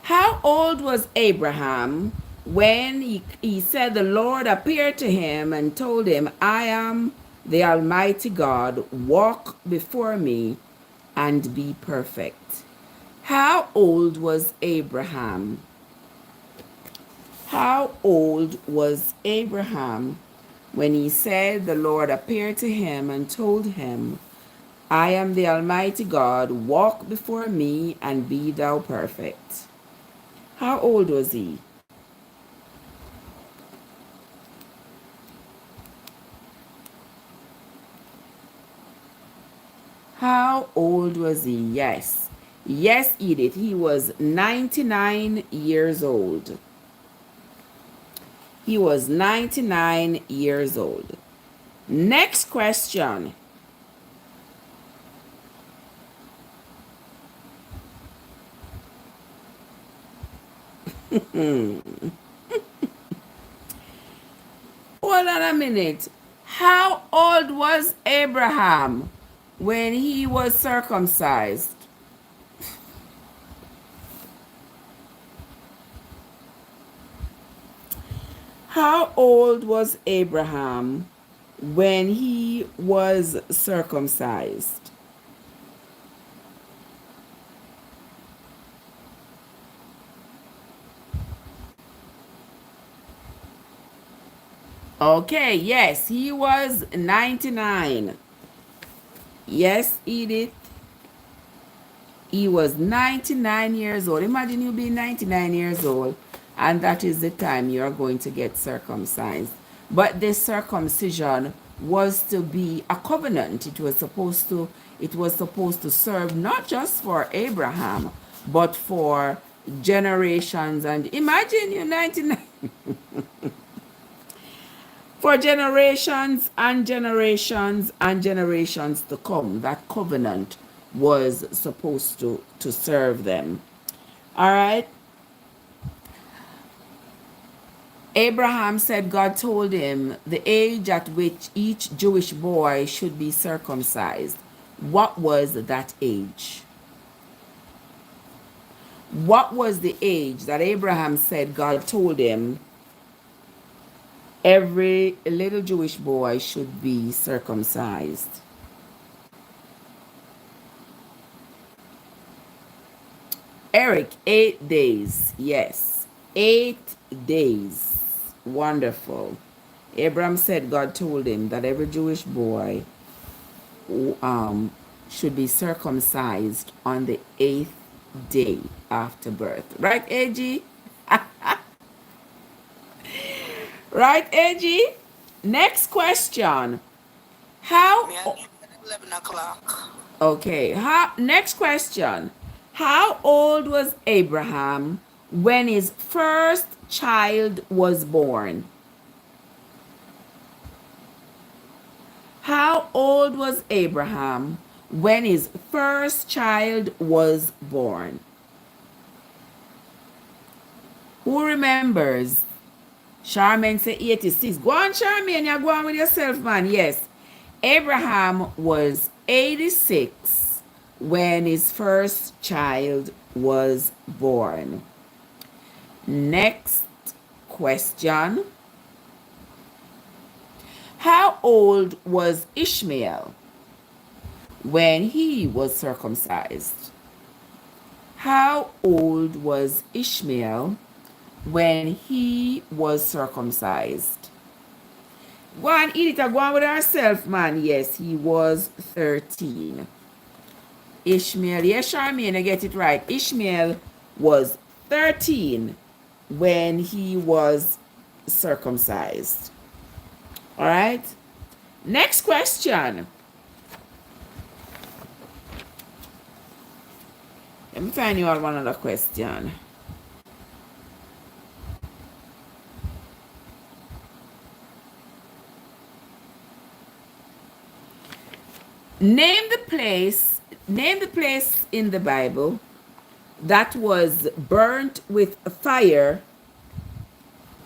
How old was Abraham when he said the Lord appeared to him and told him, I am the Almighty God, walk before me and be perfect? How old was Abraham? How old was Abraham when he said the Lord appeared to him and told him, I am the Almighty God, walk before me and be thou perfect? How old was he? How old was he? Yes. Yes, Edith. He was 99 years old. He was 99 years old. Next question. Hold on a minute. How old was Abraham when he was circumcised? How old was Abraham when he was circumcised? Okay, yes, he was 99. Yes, Edith. He was 99 years old. Imagine you being 99 years old And that is the time you are going to get circumcised. But this circumcision was to be a covenant. It was supposed to serve not just for Abraham, but for generations. And imagine you 99 for generations and generations and generations to come. That covenant was supposed to serve them. All right. Abraham said God told him the age at which each Jewish boy should be circumcised. What was that age? What was the age that Abraham said God told him every little Jewish boy should be circumcised? Eric, 8 days. Yes, 8 days. Wonderful. Abraham said God told him that every Jewish boy should be circumcised on the 8th day after birth. Right, AG? Right, AG? Next question. How... Me and you at 11 o'clock. Okay. Next question. How old was Abraham when his first child was born? How old was Abraham when his first child was born? Who remembers? Charmaine say 86. Go on, Charmaine. You go on with yourself, man. Yes. Abraham was 86 when his first child was born. Next question. How old was Ishmael when he was circumcised? How old was Ishmael when he was circumcised? Go on, Edith, go on with herself, man. Yes, he was 13. Ishmael, yes, Charmaine, I get it right. Ishmael was 13 when he was circumcised. All right. Next question. Let me find you all one other question. Name the place in the Bible that was burnt with fire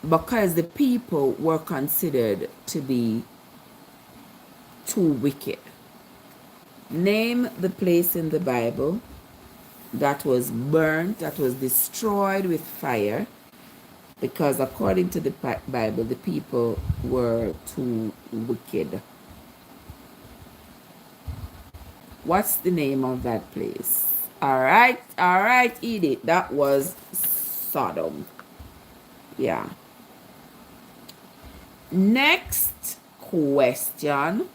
because the people were considered to be too wicked. Name the place in the Bible that was burnt, that was destroyed with fire, because according to the Bible, the people were too wicked. What's the name of that place? All right, Edith. That was Sodom. Yeah. Next question.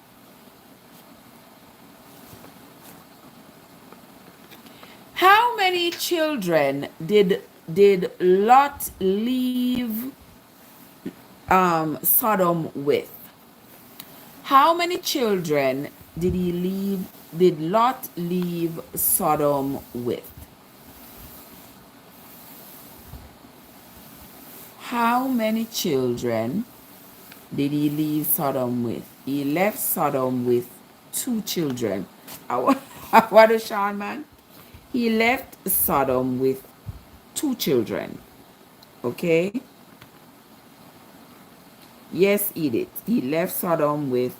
How many children did Lot leave Sodom with? How many children did Lot leave Sodom with? How many children did he leave Sodom with? He left Sodom with 2 children. What is Sean, man? He left Sodom with 2 children. Okay? Yes, Edith. He left Sodom with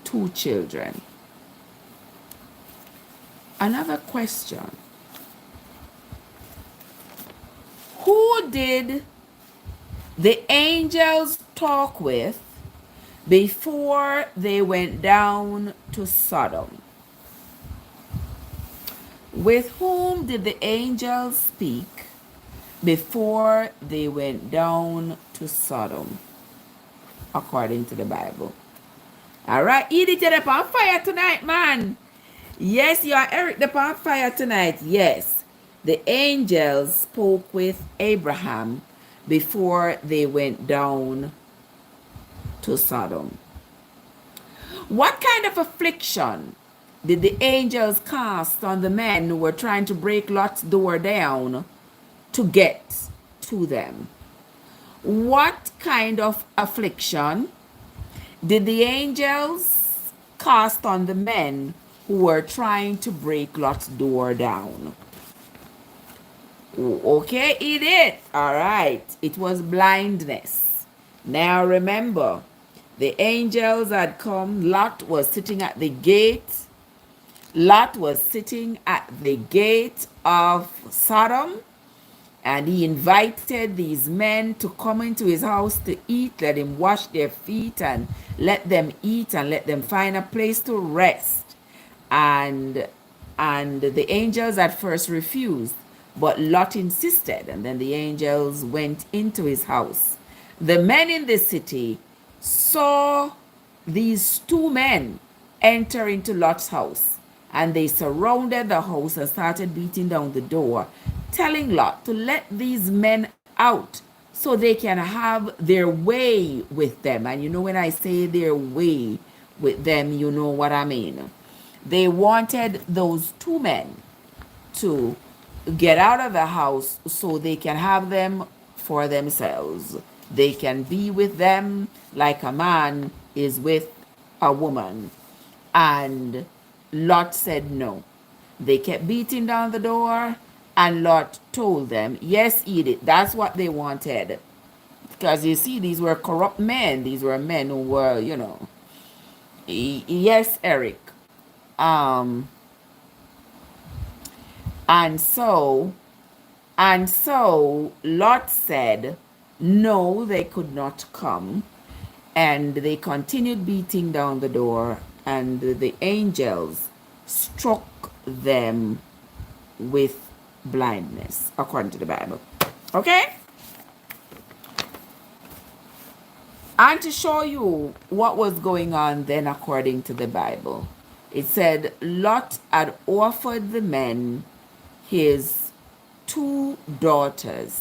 2 children. Another question. Who did the angels talk with before they went down to Sodom? With whom did the angels speak before they went down to Sodom, according to the Bible? All right, Edith, you're up on fire tonight, man. Yes, you are Eric, up on fire tonight. Yes. the angels spoke with Abraham before they went down to Sodom. What kind of affliction did the angels cast on the men who were trying to break Lot's door down to get to them? What kind of affliction did the angels cast on the men who were trying to break Lot's door down? Okay, it is. All right. It was blindness. Now remember, the angels had come. Lot was sitting at the gate. Lot was sitting at the gate of Sodom, and he invited these men to come into his house to eat. Let him wash their feet and let them eat and let them find a place to rest. And the angels at first refused, but Lot insisted, and then the angels went into his house. The men in the city saw these two men enter into Lot's house, and they surrounded the house and started beating down the door, telling Lot to let these men out so they can have their way with them. And you know, when I say their way with them, you know what I mean. They wanted those two men to get out of the house so they can have them for themselves. They can be with them like a man is with a woman. And Lot said no. They kept beating down the door, and Lot told them, yes, eat it. That's what they wanted. Because you see, these were corrupt men. These were men who were, you know. Yes, Eric. And so Lot said, no, they could not come. And they continued beating down the door, and the angels struck them with blindness, according to the Bible. Okay? And to show you what was going on then, according to the Bible, it said Lot had offered the men his two daughters.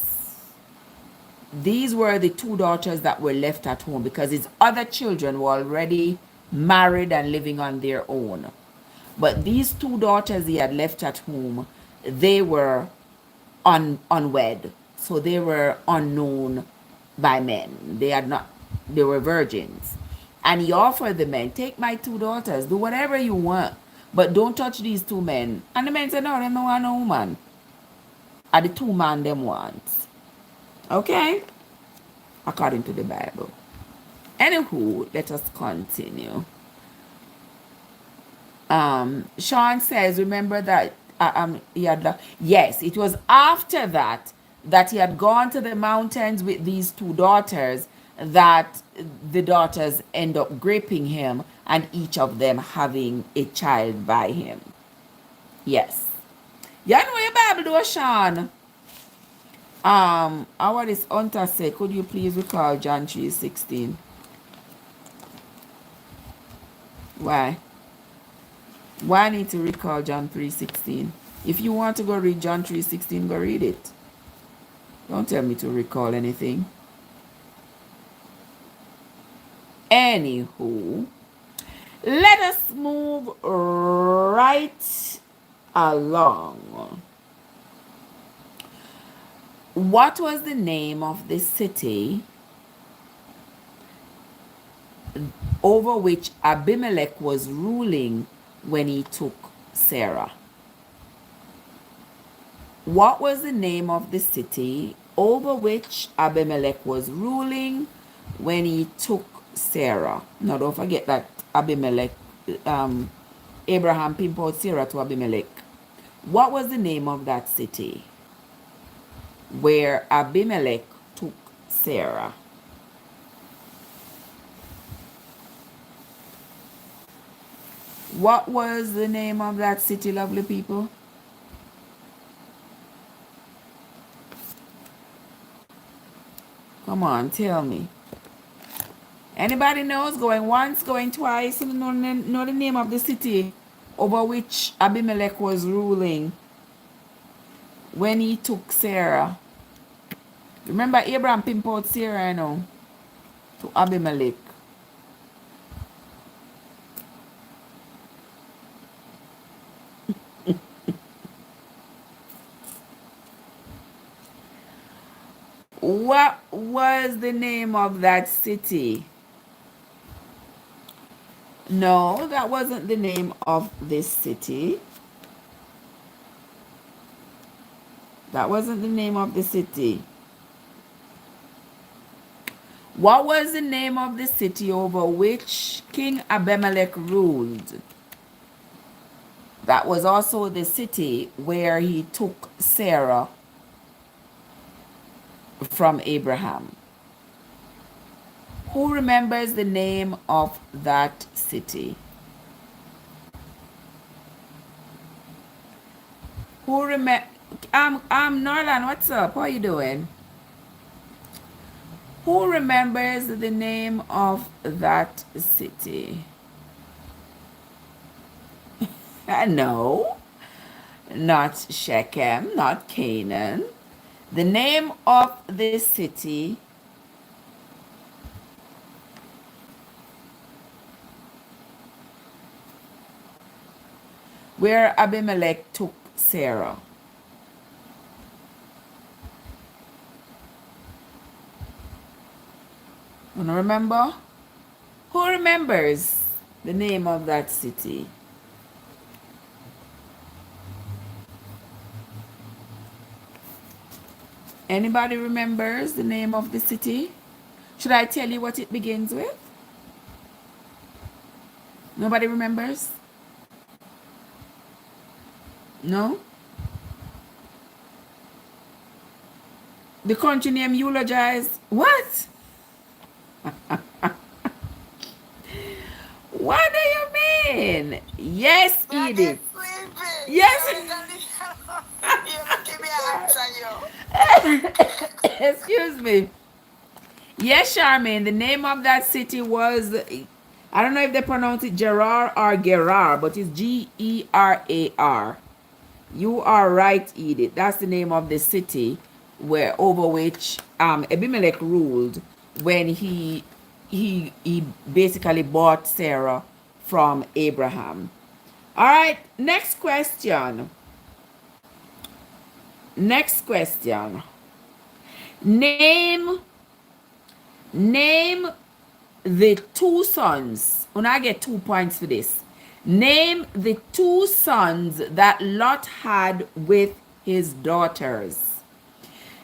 These were the two daughters that were left at home because his other children were already married and living on their own. But these two daughters he had left at home, they were unwed. So they were unknown by men. They were virgins. And he offered the men, take my two daughters, do whatever you want, but don't touch these two men. And the men said, no, they don't want no woman. And the two men them want. Okay? According to the Bible. Anywho, let us continue. Sean says, remember that yes, it was after that he had gone to the mountains with these two daughters that the daughters end up graping him, and each of them having a child by him. Yes. You know your Bible do, Sean. What is Hunter say? Could you please recall John 3:16? Why? Why I need to recall John 3:16? If you want to go read John 3:16, go read it. Don't tell me to recall anything. Anywho, let us move right along. What was the name of the city over which Abimelech was ruling when he took Sarah? What was the name of the city over which Abimelech was ruling when he took Sarah? Now don't forget that Abimelech, Abraham pimped out Sarah to Abimelech. What was the name of that city where Abimelech took Sarah? What was the name of that city, lovely people? Come on, tell me. Anybody knows? Going once, going twice, and know the name of the city over which Abimelech was ruling when he took Sarah. Remember Abraham pimped out Sarah, you know, to Abimelech. What was the name of that city? No, that wasn't the name of this city. That wasn't the name of the city. What was the name of the city over which King Abimelech ruled? That was also the city where he took Sarah from Abraham. Who remembers the name of that city? Who remember? Norland, what's up? How you doing? Who remembers the name of that city? No, not Shechem, not Canaan. The name of the city where Abimelech took Sarah. You remember? Who remembers the name of that city? Anybody remembers the name of the city? Should I tell you what it begins with? Nobody remembers? No? The country name eulogized. What? What do you mean? Yes, Edith. Yes. Excuse me. Yes, Charmaine. The name of that city was, I don't know if they pronounce it Gerar or Gerar, but it's Gerar. You are right, Edith. That's the name of the city where over which Abimelech ruled when he basically bought Sarah from Abraham. All right, next question. Next question. Name the two sons. When I get 2 points for this. Name the two sons that Lot had with his daughters.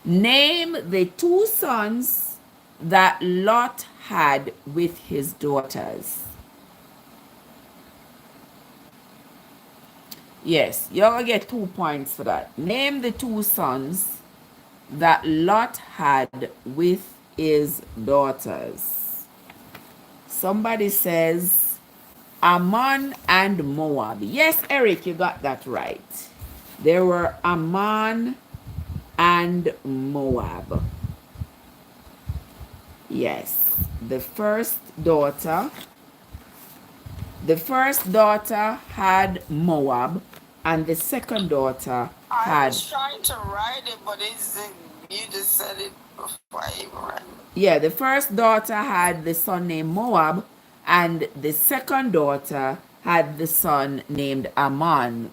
Name the two sons that Lot had with his daughters. Yes, you're going to get 2 points for that. Name the two sons that Lot had with his daughters. Somebody says Ammon and Moab. Yes, Eric, you got that right. There were Ammon and Moab. Yes, the first daughter had Moab, and the second daughter had. I was trying to write it, but you just said it before I even read it. Yeah, the first daughter had the son named Moab, and the second daughter had the son named Ammon.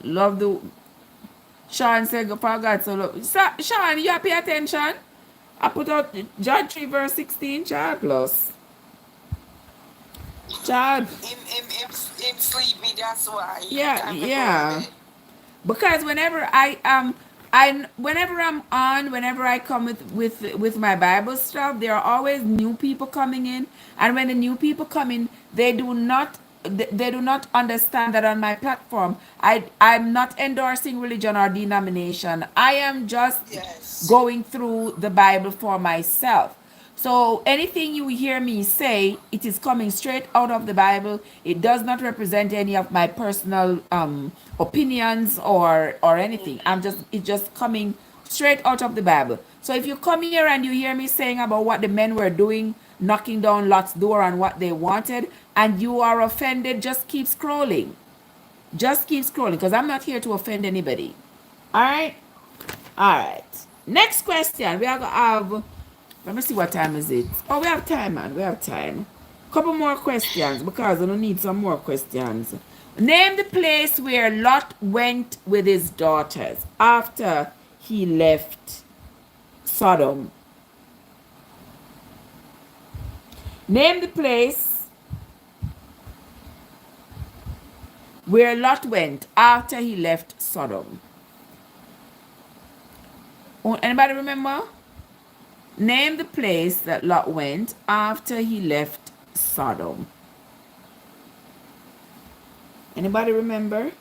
Love the. Sean said, "For God so love." Sean, you pay attention? I put out John 3 verse 16, child plus. Child. Him sleepy, that's why. Yeah. Because whenever I'm on, whenever I come with my Bible stuff, there are always new people coming in, and when the new people come in, they do not understand that on my platform I'm not endorsing religion or denomination. I am just going through the Bible for myself. So anything you hear me say, it is coming straight out of the Bible. It does not represent any of my personal opinions or anything. It's just coming straight out of the Bible. So if you come here and you hear me saying about what the men were doing, knocking down Lot's door and what they wanted, and you are offended, just keep scrolling. Just keep scrolling, because I'm not here to offend anybody. All right? All right. Next question. We are going to have, let me see what time is it. Oh, we have time, man. We have time. Couple more questions because we don't need some more questions. Name the place where Lot went with his daughters after he left Sodom. Name the place where Lot went after he left Sodom. Oh, anybody remember? Name the place that Lot went after he left Sodom. Anybody remember?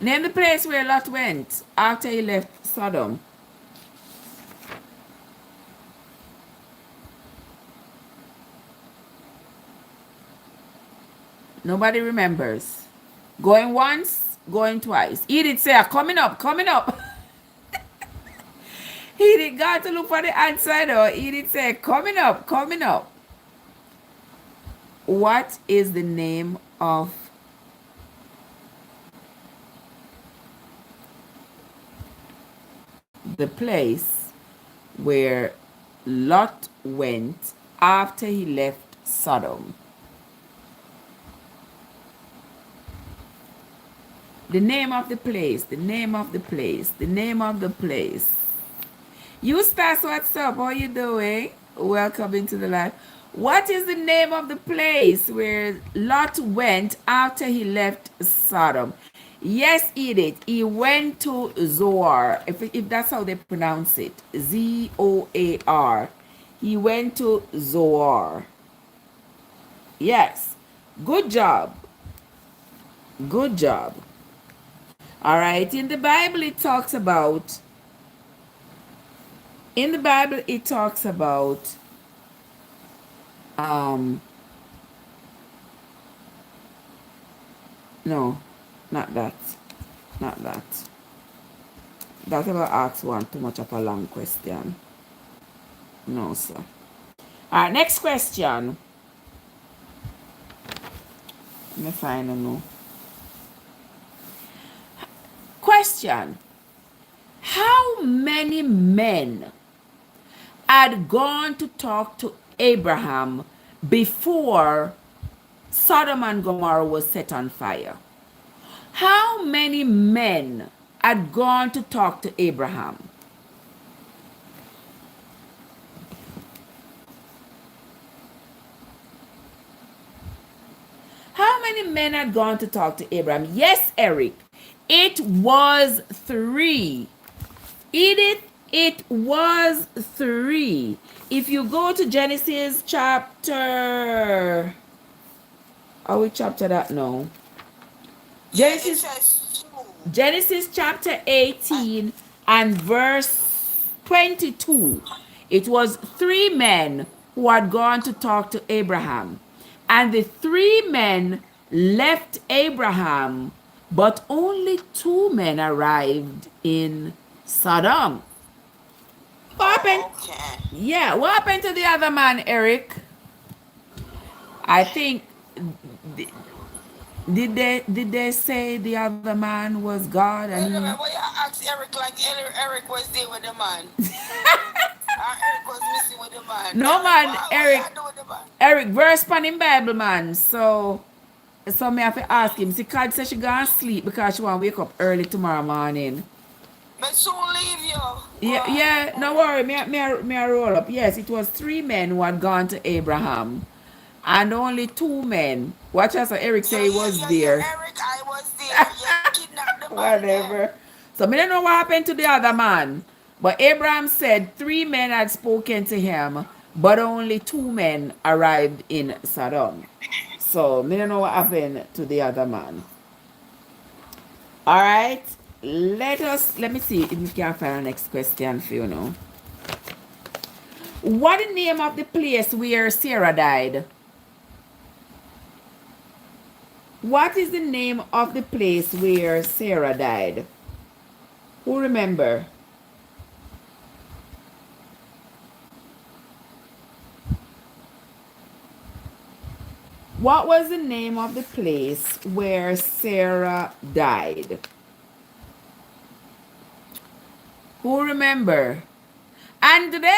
Name the place where Lot went after he left Sodom. Nobody remembers. Going once, going twice. Edith say, coming up, coming up. Edith got to look for the answer though. Edith say, coming up, coming up. What is the name of the place where Lot went after he left Sodom? The name of the place, the name of the place, the name of the place. Eustace, what's up? How you doing? Welcome into the live. What is the name of the place where Lot went after he left Sodom? Yes, Edith, he went to Zoar, if that's how they pronounce it. Z-O-A-R. He went to Zoar. Yes. Good job. Good job. All right. In the Bible, it talks about no, not that. Not that. That ever ask one too much of a long question. No, sir. All right, next question. Let me find a new question. How many men had gone to talk to Abraham before Sodom and Gomorrah was set on fire? How many men had gone to talk to Abraham? How many men had gone to talk to Abraham? Yes, Eric. It was 3. Edith, it was 3. If you go to Genesis chapter... Are we chapter that now? Genesis chapter 18 and verse 22. It was 3 men who had gone to talk to Abraham. And the 3 men left Abraham, but only 2 men arrived in Sodom. What happened? Okay. Yeah, what happened to the other man, Eric? I think did they say the other man was God? And Why you ask Eric like Eric was there with the man? Eric was missing with the man. No, man, Eric. What you do with the man? Eric, verse pan in Bible, man. So me have to ask him. See, Cad said she gonna sleep because she want to wake up early tomorrow morning. But soon leave you. Yeah, no worry. Me I roll up. Yes, it was 3 men who had gone to Abraham, and only 2 men. Watch out, so Eric say he was there. Eric, I was there. You kidnapped the man. Whatever. So me don't know what happened to the other man. But Abraham said 3 men had spoken to him, but only 2 men arrived in Sodom. So me don't know what happened to the other man. All right. Let me see if we can find our next question for you now. What the name of the place where Sarah died? What is the name of the place where Sarah died? Who remember? What was the name of the place where Sarah died? Who remember? Andrea,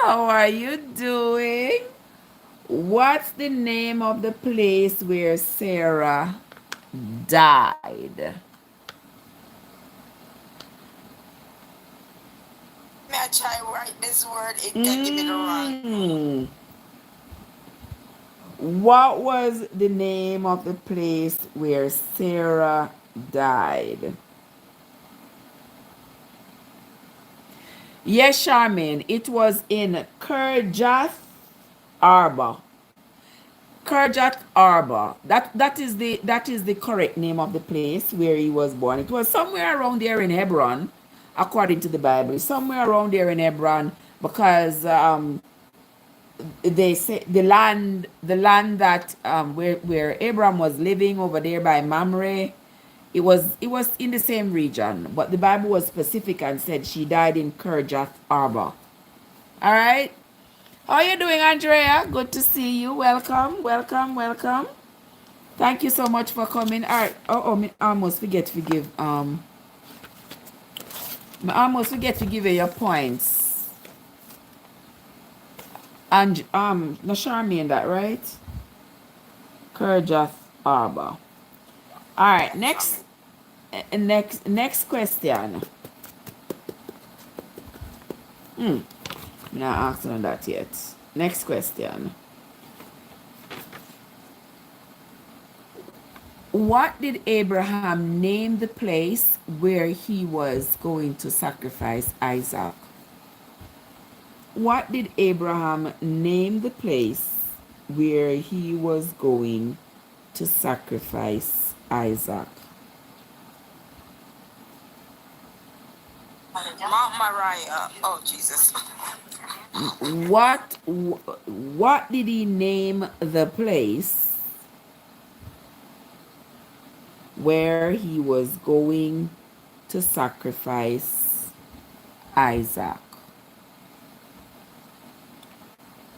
how are you doing? What's the name of the place where Sarah died? May I try write this word? It can give me the wrong. What was the name of the place where Sarah died? Yes, Charmaine, it was in Kirjath Arba. Kirjath Arba. That is the correct name of the place where he was born. It was somewhere around there in Hebron, according to the Bible. Somewhere around there in Hebron, because they say the land that where Abraham was living over there by Mamre, it was in the same region, but the Bible was specific and said she died in Kirjath Arba. All right. How are you doing, Andrea? Good to see you. Welcome, welcome, welcome. Thank you so much for coming. All right. I almost forget to give I almost forget to give you your points. And no Charmaine, that right? Kirjath Arba. All right. Next question. I'm not asking that yet. Next question. What did Abraham name the place where he was going to sacrifice Isaac? What did Abraham name the place where he was going to sacrifice Isaac? Mount Moriah. Oh, Jesus. What did he name the place where he was going to sacrifice Isaac?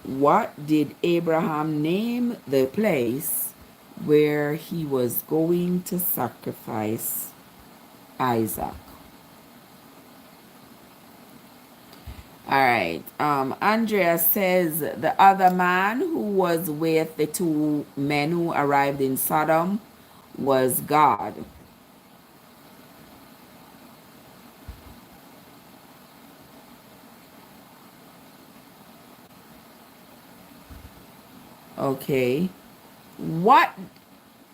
What did Abraham name the place where he was going to sacrifice Isaac? All right. Andrea says the other man who was with the two men who arrived in Sodom was God. Okay.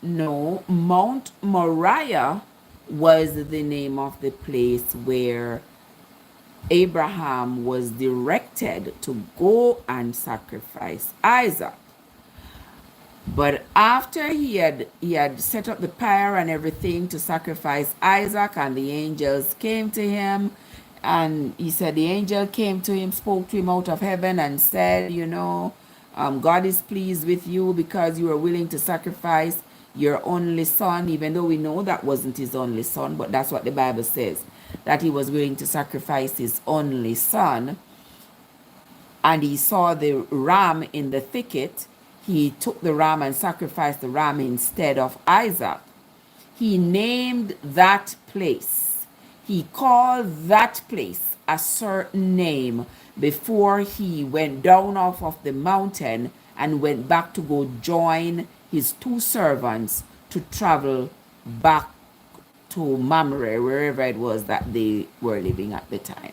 No, Mount Moriah was the name of the place where Abraham was directed to go and sacrifice Isaac. But after he had set up the pyre and everything to sacrifice Isaac, and the angels came to him, and he said the angel came to him, spoke to him out of heaven and said, God is pleased with you because you are willing to sacrifice your only son, even though we know that wasn't his only son, but that's what the Bible says, that he was willing to sacrifice his only son. And he saw the ram in the thicket. He took the ram and sacrificed the ram instead of Isaac. He named that place. He called that place a certain name before he went down off of the mountain and went back to go join his two servants to travel back to Mamre, wherever it was that they were living at the time.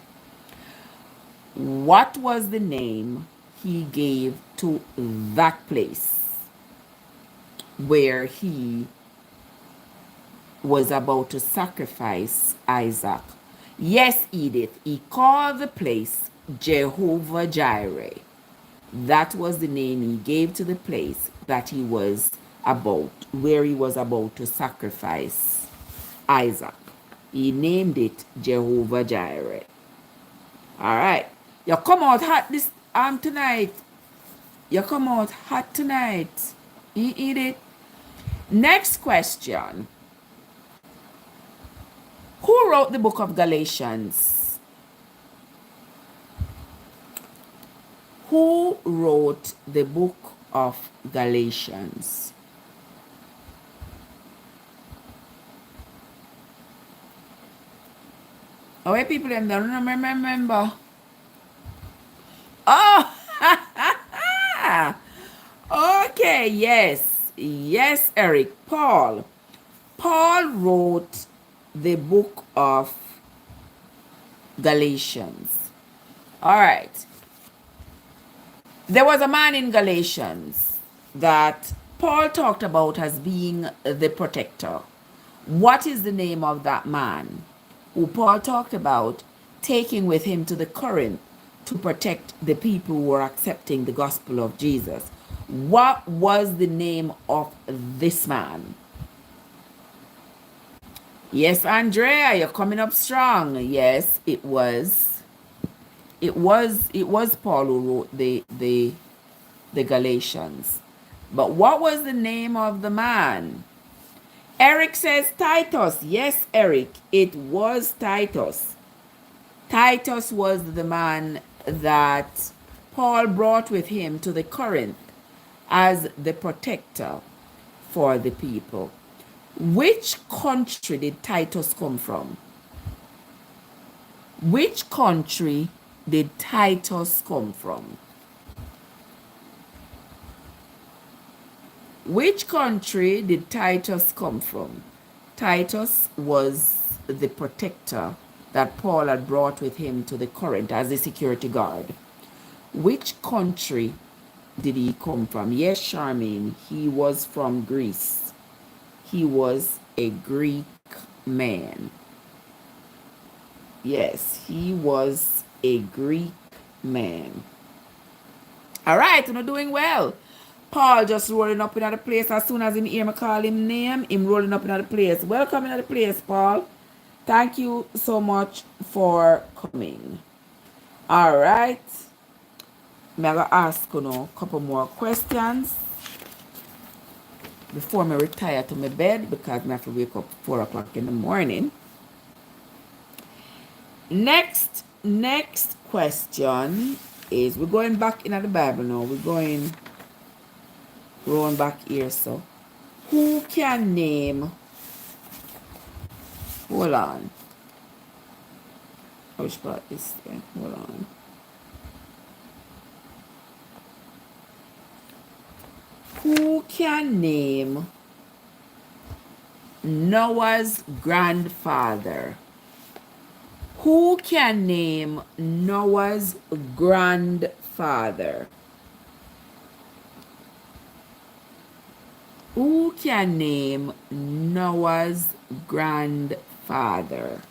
What was the name he gave to that place where he was about to sacrifice Isaac? Yes, Edith, he called the place Jehovah Jireh. That was the name he gave to the place that he was about, where he was about to sacrifice Isaac. He named it Jehovah Jireh. All right. You come out hot this tonight. You come out hot tonight. You eat it. Next question. Who wrote the book of Galatians? Who wrote the book of Galatians? Oh, wait, people, them don't remember. Oh, okay, yes. Yes, Eric. Paul. Paul wrote the book of Galatians. All right. There was a man in Galatians that Paul talked about as being the protector. What is the name of that man who Paul talked about taking with him to the Corinth to protect the people who were accepting the gospel of Jesus? What was the name of this man? Yes, Andrea, you're coming up strong. Yes, it was Paul who wrote the Galatians. But what was the name of the man? Eric says Titus. Yes, Eric, it was Titus. Titus was the man that Paul brought with him to the Corinth as the protector for the people. Which country did Titus come from? Which country did Titus come from? Which country did Titus come from? Titus was the protector that Paul had brought with him to the Corinth as a security guard. Which country did he come from? Yes, Charmaine, he was from Greece. He was a Greek man. Yes, he was a Greek man. All right, you're doing well. Paul just rolling up in the place. As soon as him hear me call him name, him rolling up in the place. Welcome in the place, Paul. Thank you so much for coming. All right. I'm going to ask you a couple more questions before I retire to my bed because I have to wake up 4 o'clock in the morning. Next question is, we're going back in the Bible now. We're going back here. So who can name, hold on, which part is there? Hold on. Who can name Noah's grandfather? Who can name Noah's grandfather? Who can name Noah's grandfather?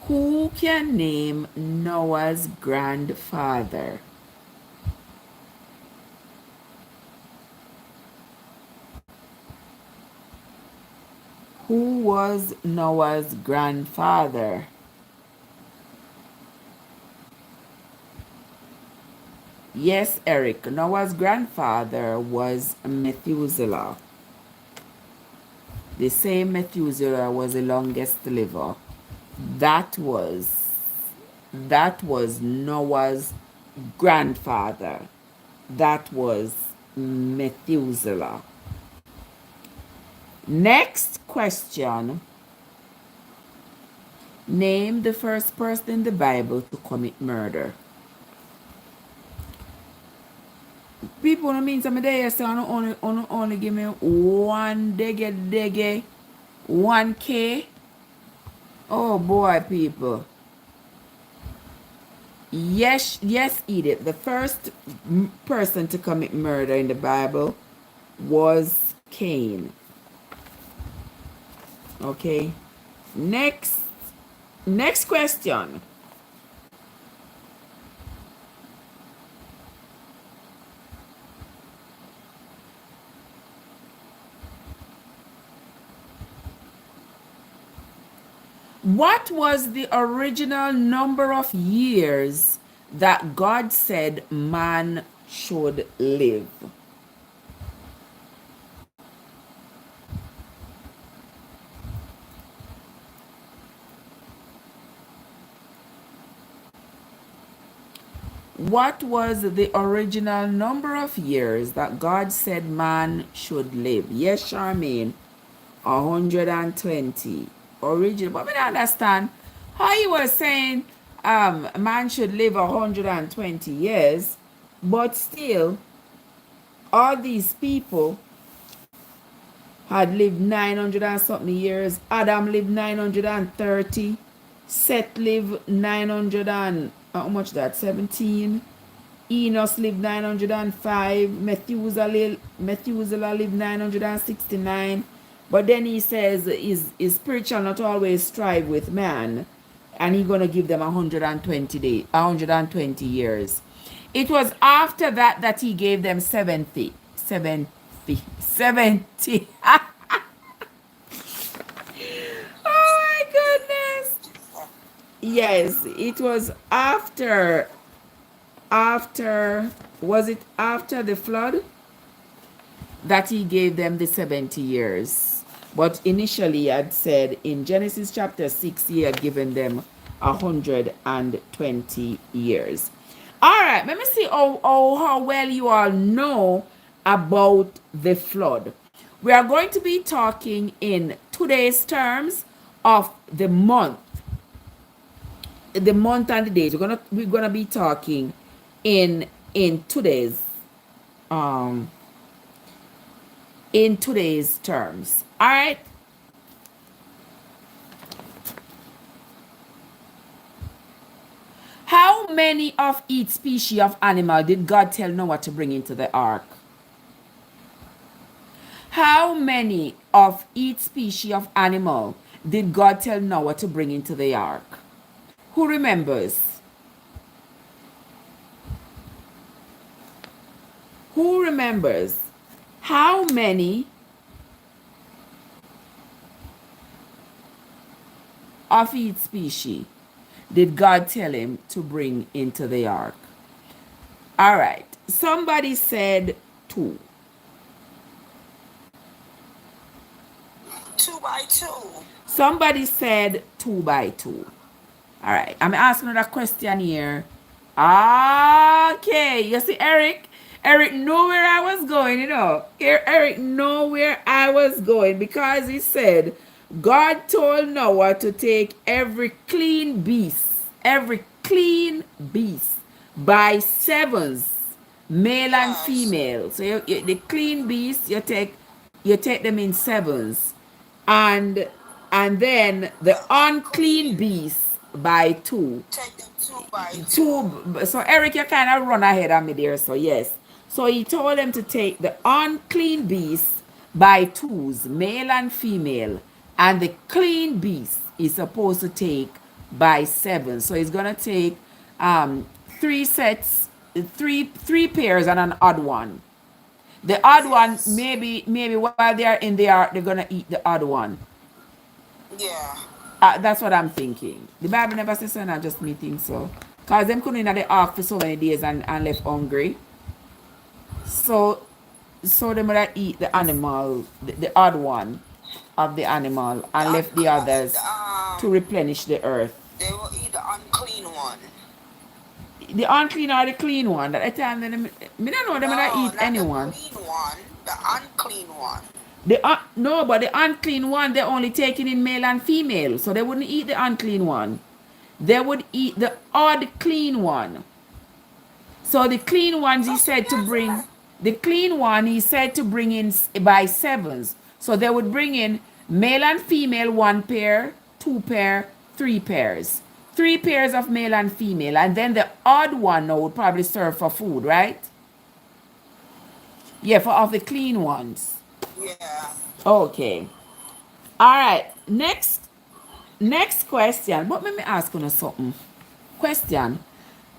Who can name Noah's grandfather? Who was Noah's grandfather? Yes, Eric. Noah's grandfather was Methuselah. The same Methuselah was the longest liver. That was Noah's grandfather. That was Methuselah. Next question. Name the first person in the Bible to commit murder. People don't mean some day, so only give me one dege 1K. Oh boy, people. Yes, Edith. The first person to commit murder in the Bible was Cain. Okay. Next question. What was the original number of years that God said man should live? What was the original number of years that God said man should live? Yes, Charmaine, 120. Original, but I don't understand how you were saying man should live 120 years, but still all these people had lived 900 and something years. Adam lived 930. Seth lived 900 and how much that? 17. Enos lived 905. Methuselah lived 969. But then he says his spiritual not always strive with man, and he's gonna give them 120 days, 120 years. It was after that he gave them 70. 70. Oh my goodness. Yes, it was after was it after the flood that he gave them the 70 years. But initially he had said in Genesis chapter 6 he had given them 120 years. All right, let me see how well you all know about the flood. We are going to be talking in today's terms of the month and the days. We're gonna be talking in today's terms. All right. How many of each species of animal did God tell Noah to bring into the ark? How many of each species of animal did God tell Noah to bring into the ark? Who remembers? Who remembers? How many of each species did God tell him to bring into the ark? All right. Somebody said 2. 2 by 2. Somebody said 2 by 2. All right. I'm asking another question here. Okay. You see, Eric? Eric know where I was going, you know. Eric know where I was going because he said, God told Noah to take every clean beast by 7s, male and female. So the clean beasts you take them in 7s, and then the unclean beasts by 2. Take them 2 by 2. So Eric, you kind of run ahead of me there. So yes. So he told them to take the unclean beasts by 2s, male and female, and the clean beast is supposed to take by 7. So he's gonna take 3 sets, three pairs and an odd one. The odd one, maybe while they are in the ark, they're gonna eat the odd one. Yeah. That's what I'm thinking. The Bible never says so, not just me think so. Because them couldn't in the ark for so many days and left hungry. So they might eat the animal, the odd one of the animal, and left the others to replenish the earth. They will eat the unclean one. The unclean or the clean one? At the time, me don't know them might eat anyone. The clean one, the unclean one. No, but the unclean one, they're only taking in male and female. So they wouldn't eat the unclean one. They would eat the odd clean one. So the clean ones he said to bring, the clean one he said to bring in by 7s. So they would bring in male and female 1 pair, 2 pair, 3 pairs. 3 pairs of male and female. And then the odd one now would probably serve for food, right? Yeah, for of the clean ones. Yeah. Okay. All right. Next question. But let me ask you something. Question.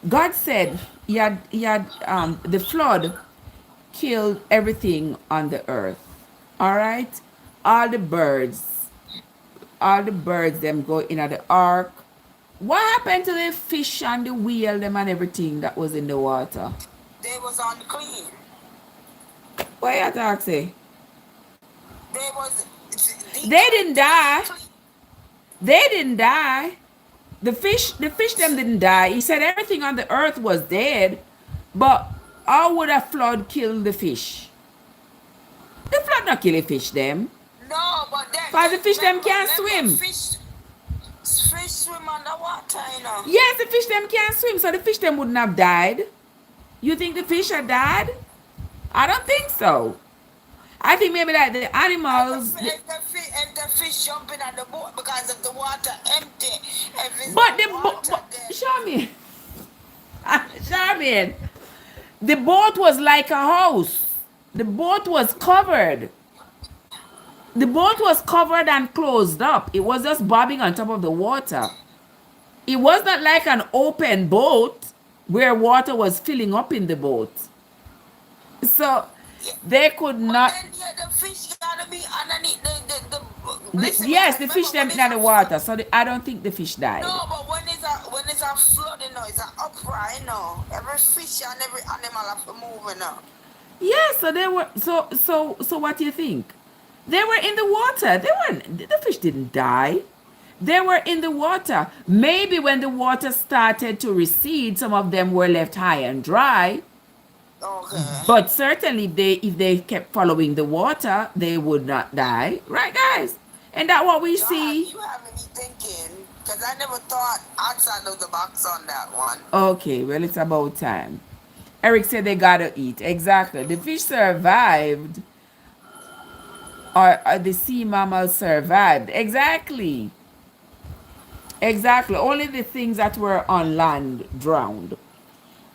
God said he had the flood killed everything on the earth. All right? All the birds them go in the ark. What happened to the fish and the whale them and everything that was in the water? They was unclean. What you talk say? They They didn't die. They didn't die. The fish them didn't die. He said everything on the earth was dead, but how would a flood kill the fish? The flood not kill the fish them. No, but Cause the fish them can't remember swim. fish swim underwater, you know. Yes, the fish them can't swim, so the fish them wouldn't have died. You think the fish had died? I don't think so. I think maybe like the animals. If the fish jumping at the boat because of the water empty, if it's But no water there. Charmian, Charmian, the boat was like a house. The boat was covered. The boat was covered and closed up. It was just bobbing on top of the water. It was not like an open boat where water was filling up in the boat. So they could not. Then, yeah, the fish gotta be underneath Yes, the fish them in the water. So I don't think the fish died. No, but when it's a flood, you know, it's an upright, you know. Every fish and every animal have to move, you know. Yes, so they were. So what do you think? They were in the water. They weren't. The fish didn't die. They were in the water. Maybe when the water started to recede, some of them were left high and dry. Okay. But certainly, if they kept following the water, they would not die, right, guys? And that's what we see. You have me thinking, because I never thought outside of the box on that one. Okay, well, it's about time. Eric said they gotta eat. Exactly. The fish survived, or the sea mammals survived. Exactly. Exactly. Only the things that were on land drowned.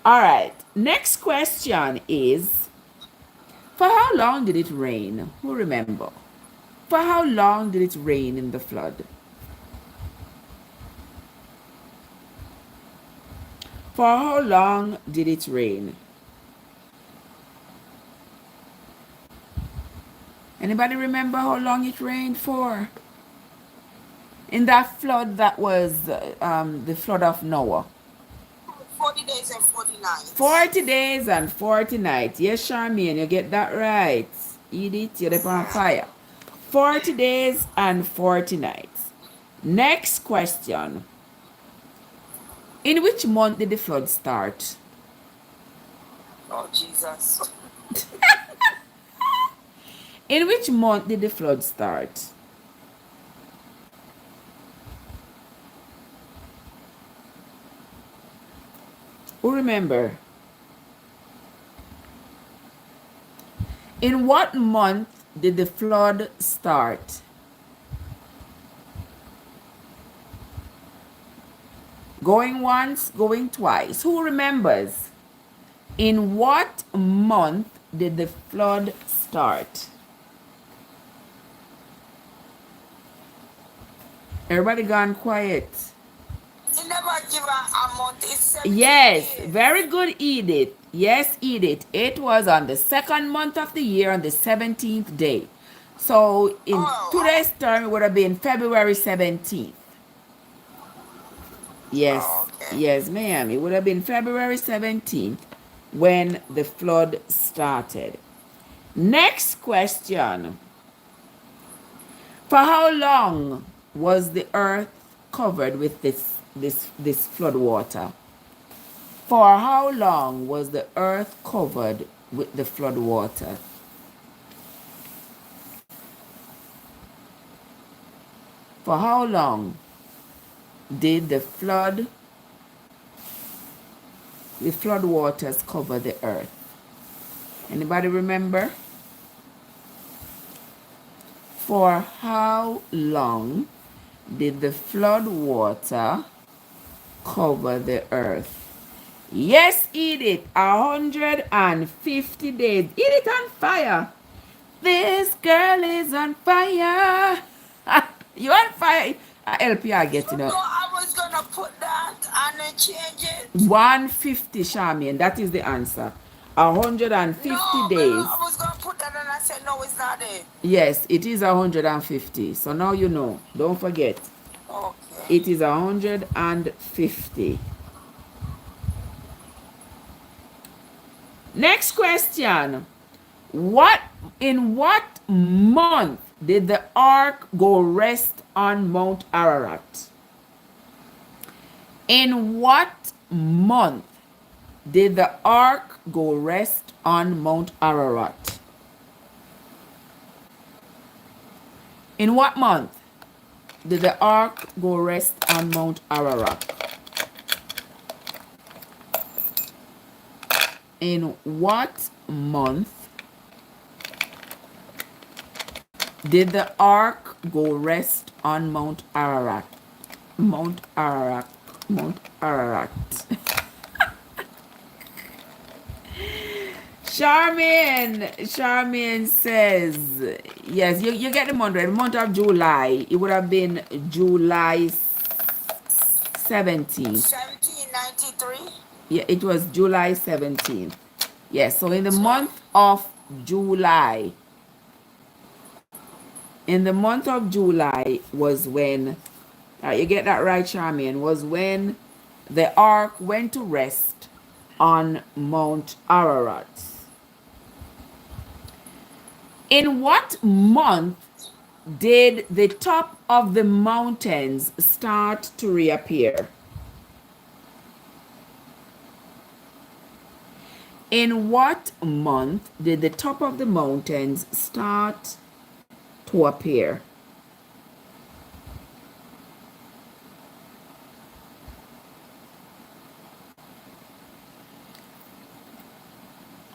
All right. Next question is, for how long did it rain? Who remember? For how long did it rain in the flood? For how long did it rain? Anybody remember how long it rained for? In that flood that was the flood of Noah. 40 days and 40 nights. 40 days and 40 nights. Yes, Charmian, you get that right. Eat it, you're on fire. 40 days and 40 nights. Next question. In which month did the flood start? Oh, Jesus. In which month did the flood start? Who remember? In what month did the flood start? Going once, going twice. Who remembers? In what month did the flood start? Everybody gone quiet. You never give a month. It's 17 Yes, days. very good, Edith. Yes, Edith. It was on the second month of the year on the 17th day. So in today's term, it would have been February 17th. Yes, yes, ma'am. It would have been February 17th when the flood started. Next question. For how long was the earth covered with this flood water? For how long was the earth covered with the flood water? For how long did the flood waters cover the earth? Anybody remember? For how long did the flood water cover the earth? Yes, Edith, 150 days. Edith on fire. This girl is on fire. You on fire? LPR getting up. So I was gonna put that and then change it. 150, Charmian. That is the answer. 150 days. I was gonna put that and I said no, it's not it. Yes, it is 150. So now you know. Don't forget. Okay. It is 150. Next question. In what month did the ark go rest on Mount Ararat? In what month did the ark go rest on Mount Ararat? In what month did the ark go rest on Mount Ararat? In what month did the ark go rest on Mount Ararat? Mount Ararat. Mount Ararat. Charmaine says, yes, you get the month right. The month of July, it would have been July 17th. 1793? Yeah, it was July 17th. Yes, so in the month of July, was when, you get that right, Charmaine, was when the ark went to rest on Mount Ararat. In what month did the top of the mountains start to reappear? In what month did the top of the mountains start to appear?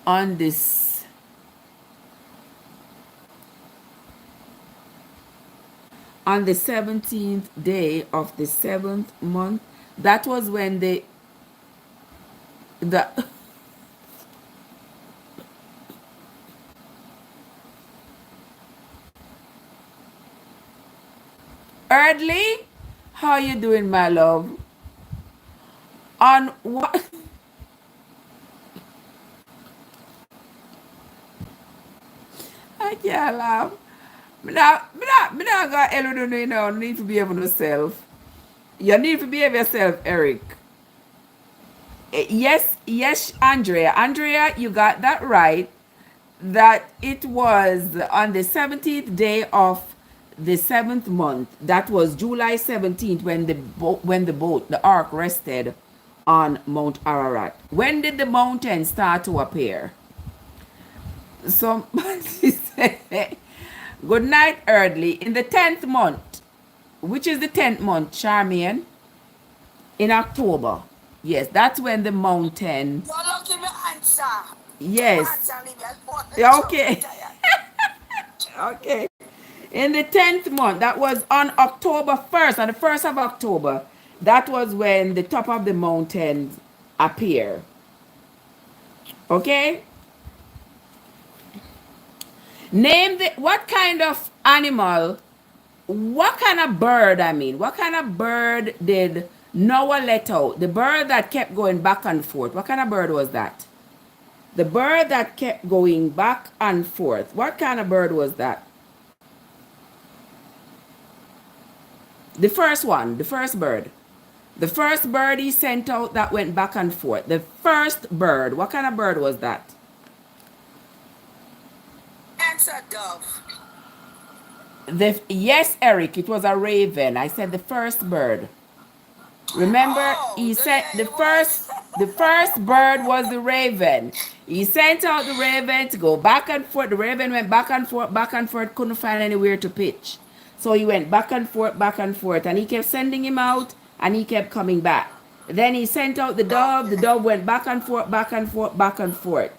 On this on the 17th day of the 7th month, that was when the Eardley, how you doing, my love? On what? I can't laugh. Me not got Elodie, you know, need to behave yourself. You need to behave yourself, Eric. Yes, Andrea. Andrea, you got that right. That it was on the 17th day of the 7th month. That was July 17th when the ark rested on Mount Ararat. When did the mountain start to appear? Somebody said, good night, Eardley. In the 10th month. Which is the 10th month, Charmian? In October. Yes, that's when the mountain. You're not giving answer. Yes. Okay. Okay. In the 10th month, that was on October 1st, on the 1st of October, that was when the top of the mountain appeared. Okay? Name what kind of animal, what kind of bird, what kind of bird did Noah let out? The bird that kept going back and forth. What kind of bird was that? The bird that kept going back and forth. What kind of bird was that? The first one, the first bird. The first bird he sent out that went back and forth. The first bird. What kind of bird was that? Answer, dove. Yes, Eric, it was a raven. I said the first bird. Remember, he said the first bird was the raven. He sent out the raven to go back and forth. The raven went back and forth, couldn't find anywhere to pitch. So he went back and forth, and he kept sending him out, and he kept coming back. Then he sent out the dove went back and forth.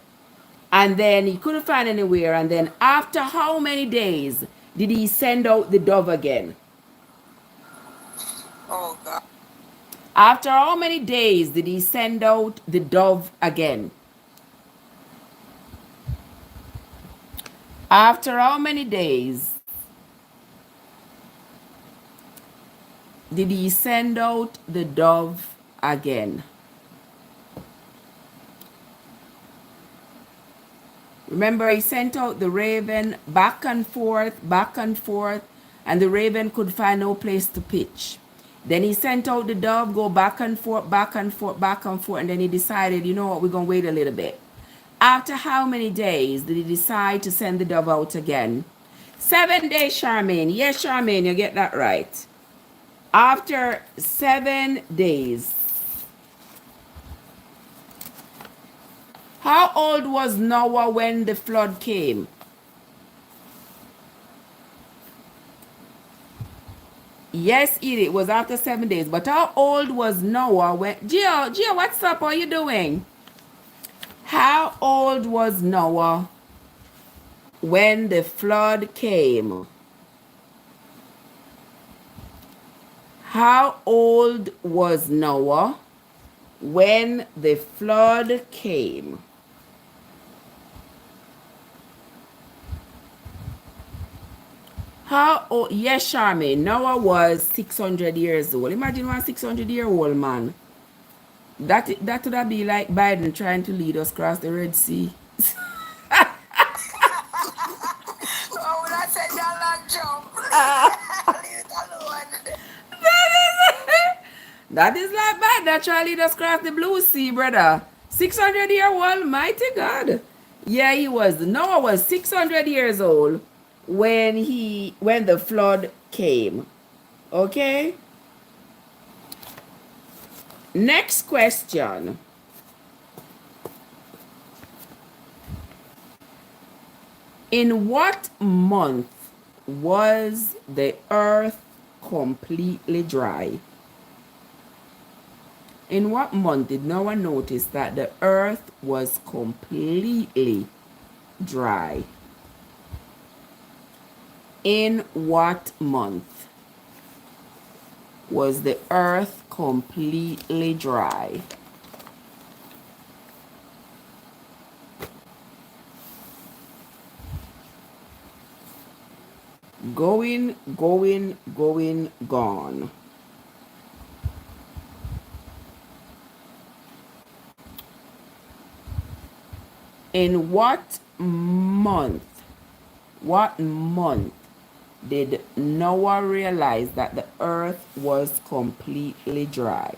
And then he couldn't find anywhere, and then after how many days did he send out the dove again? Oh, God. After how many days did he send out the dove again? After how many days did he send out the dove again? Remember, he sent out the raven back and forth, and the raven could find no place to pitch. Then he sent out the dove, go back and forth, and then he decided, you know what, we're going to wait a little bit. After how many days did he decide to send the dove out again? 7 days, Charmaine. Yes, Charmaine, you get that right. After 7 days, How old was Noah when the flood came? Yes, it was after 7 days. But how old was Noah when... Gio, what's up? What are you doing? How old was Noah when the flood came? How old was Noah when the flood came? How old? Yes, Charmaine. Noah was 600 years old. Imagine one 600-year-old man. That would have be like Biden trying to lead us across the Red Sea. Oh, when I said that long jump, leave it alone. That is like Biden trying to lead us across the Blue Sea, brother. 600-year-old, mighty God. Yeah, he was. Noah was 600 years old when the flood came. Okay? Next question. In what month was the earth completely dry? In what month did Noah notice that the earth was completely dry? In what month was the earth completely dry? Going, gone. In what month did Noah realize that the earth was completely dry?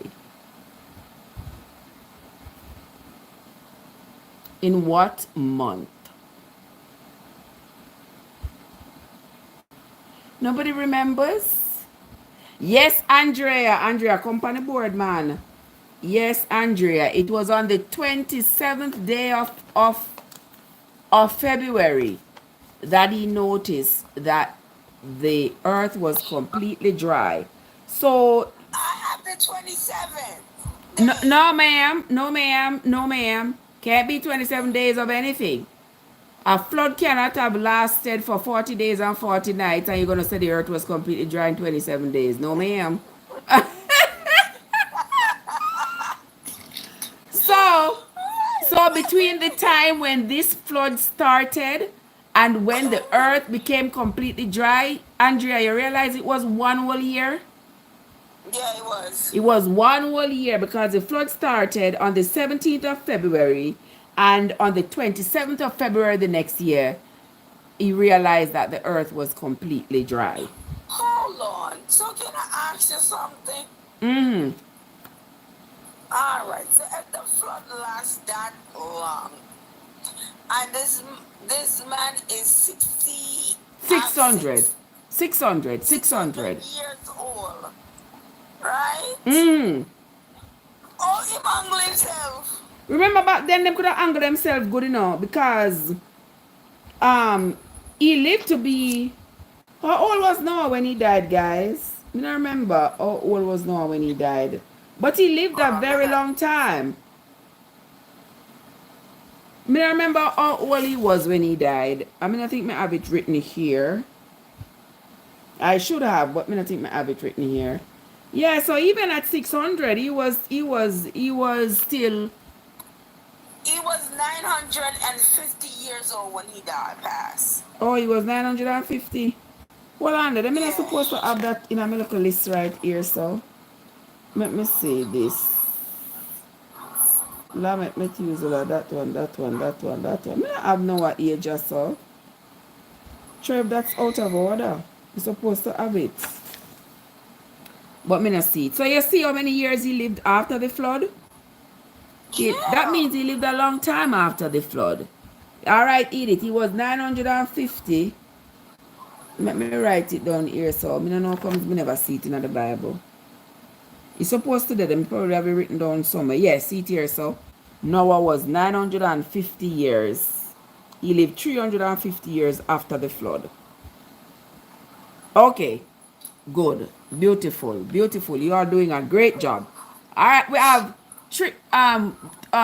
In what month? Nobody remembers? Yes, Andrea, come on the board, man. Yes, Andrea, it was on the 27th day of February that he noticed that the earth was completely dry. So I have the 27th. no ma'am. Can't be 27 days of anything. A flood cannot have lasted for 40 days and 40 nights, and you're going to say the earth was completely dry in 27 days. No, ma'am. So between the time when this flood started and when the earth became completely dry, Andrea, you realize it was 1 whole year? Yeah, it was. It was 1 whole year because the flood started on the 17th of February, and on the 27th of February the next year, he realized that the earth was completely dry. Hold on. So can I ask you something? Mm-hmm. All right. So if the flood lasts that long, and this man is 60... 600. 600 years old, right? Mm. Oh, him angle himself. Remember back then they could have angled themselves good enough because he lived to be... How old was Noah when he died, guys? I don't remember how old was Noah when he died. But he lived a very long time. I don't remember how old he was when he died. I think I have it written here. I should have, but I don't think I have it written here. Yeah, so even at 600, he was still... He was 950 years old when he died, pass. Oh, he was 950. Hold on, let me not supposed to have that in a little list right here, so let me see this. Let me use that one. I don't have no age or so. Trev, that's out of order. You're supposed to have it. But me not see it. So you see how many years he lived after the flood? Yeah. That means he lived a long time after the flood. Alright, Edith, he was 950. Let me write it down here, so I don't know how comes me never see it in the Bible. It's supposed to do them, probably have it written down somewhere. Yes, see it here, so Noah was 950 years. He lived 350 years after the flood. Okay, good, beautiful, beautiful. You are doing a great job. All right, we have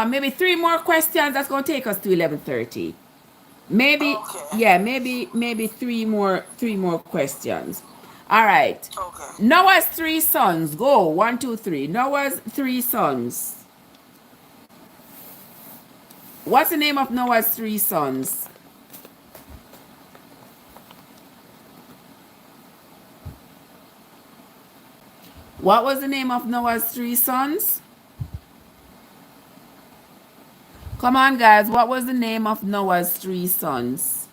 maybe 3 more questions. That's gonna take us to 11:30. Maybe, Okay. yeah, maybe three more questions. All right. Okay. Noah's 3 sons. Go 1, 2, 3. Noah's 3 sons. What's the name of Noah's 3 sons? What was the name of Noah's 3 sons? Come on, guys. What was the name of Noah's 3 sons?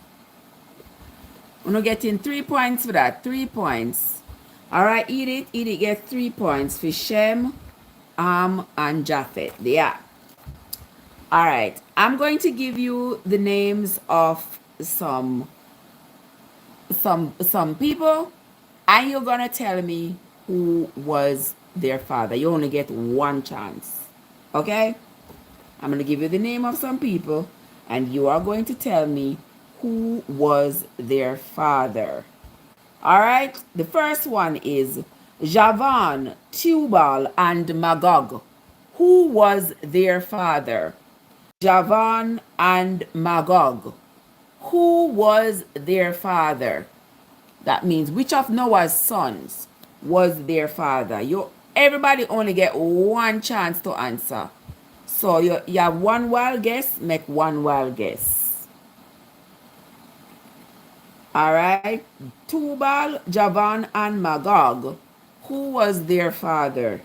We're not getting 3 points for that. 3 points. All right, Edith. Edith gets 3 points for Shem, and Japheth. Yeah. All right. I'm going to give you the names of some people, and you're gonna tell me who was their father. You only get 1 chance. Okay? I'm gonna give you the name of some people, and you are going to tell me who was their father. All right? The first one is Javan, Tubal, and Magog. Who was their father? Javan and Magog. Who was their father? That means which of Noah's sons was their father? Everybody only get 1 chance to answer. So you have 1 wild guess, make 1 wild guess. All right. Tubal, Javan, and Magog. Who was their father?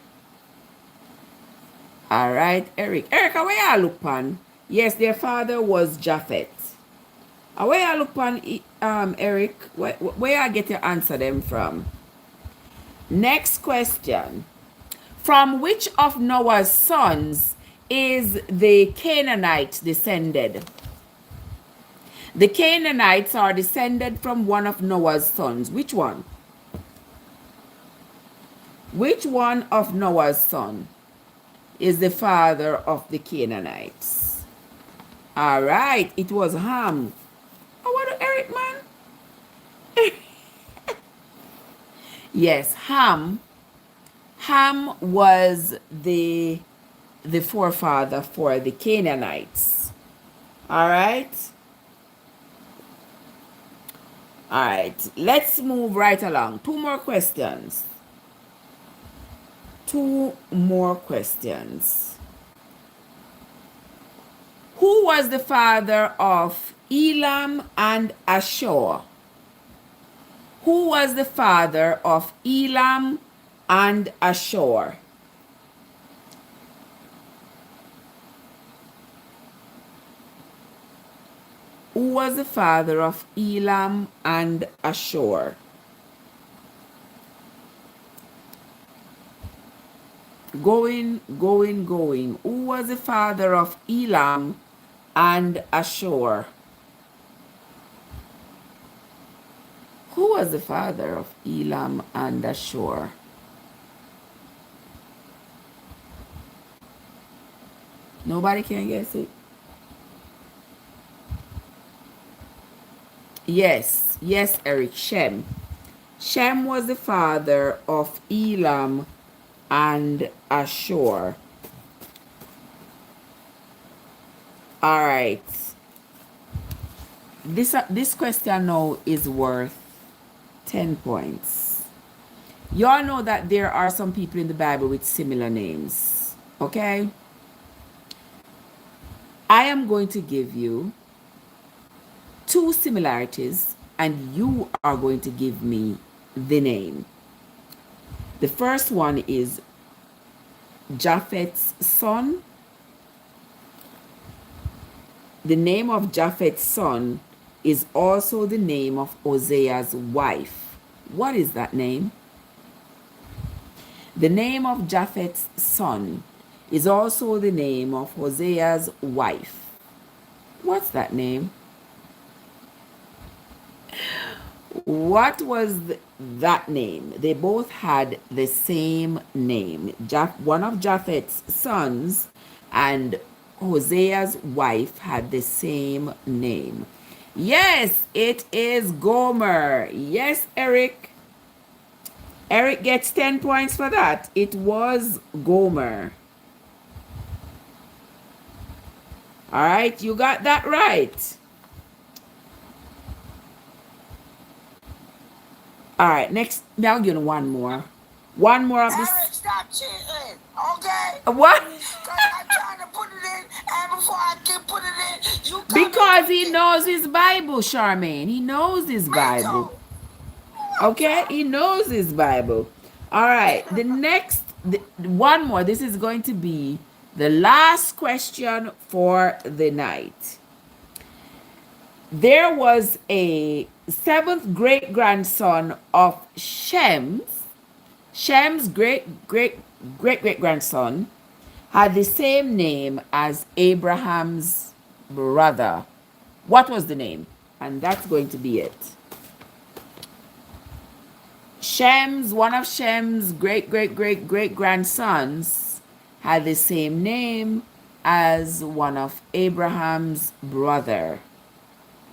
All right, Eric. Eric, where you look on? Yes, their father was Japheth. Where you look on, Eric? Where I get your answer them from? Next question. From which of Noah's sons is the Canaanites descended? The Canaanites are descended from one of Noah's sons. Which one? Which one of Noah's sons is the father of the Canaanites? All right, it was Ham. Oh, what, Eric, man? Yes, Ham. Ham was the forefather for the Canaanites. All right. All right, let's move right along. 2 more questions. 2 more questions. Who was the father of Elam and Ashur? Who was the father of Elam and Ashur? Who was the father of Elam and Ashur? Going. Who was the father of Elam and Ashur? Who was the father of Elam and Ashur? Nobody can guess it? Yes, Eric. Shem. Shem was the father of Elam and Ashur. All right. This question now is worth 10 points. You all know that there are some people in the Bible with similar names. Okay? I am going to give you 2 similarities, and you are going to give me the name. The first one is Japheth's son. The name of Japheth's son is also the name of Hosea's wife. What is that name? The name of Japheth's son is also the name of Hosea's wife. What's that name? What was that name? They both had the same name. One of Japheth's sons and Hosea's wife had the same name? Yes, it is Gomer. Yes, Eric. Eric gets 10 points for that. It was Gomer. All right, you got that right. All right, next. Now give you one more. One more of this. Eric, stop cheating, okay? What? Because I'm trying to put it in, and before I can put it in, you come Because he knows his Bible, Charmaine. He knows his Bible. Okay, he knows his Bible. All right, the next, one more. This is going to be the last question for the night. There was a 7th great grandson of Shem's. Shem's great grandson had the same name as Abraham's brother. What was the name? And that's going to be it. One of Shem's great grandsons had the same name as one of Abraham's brother.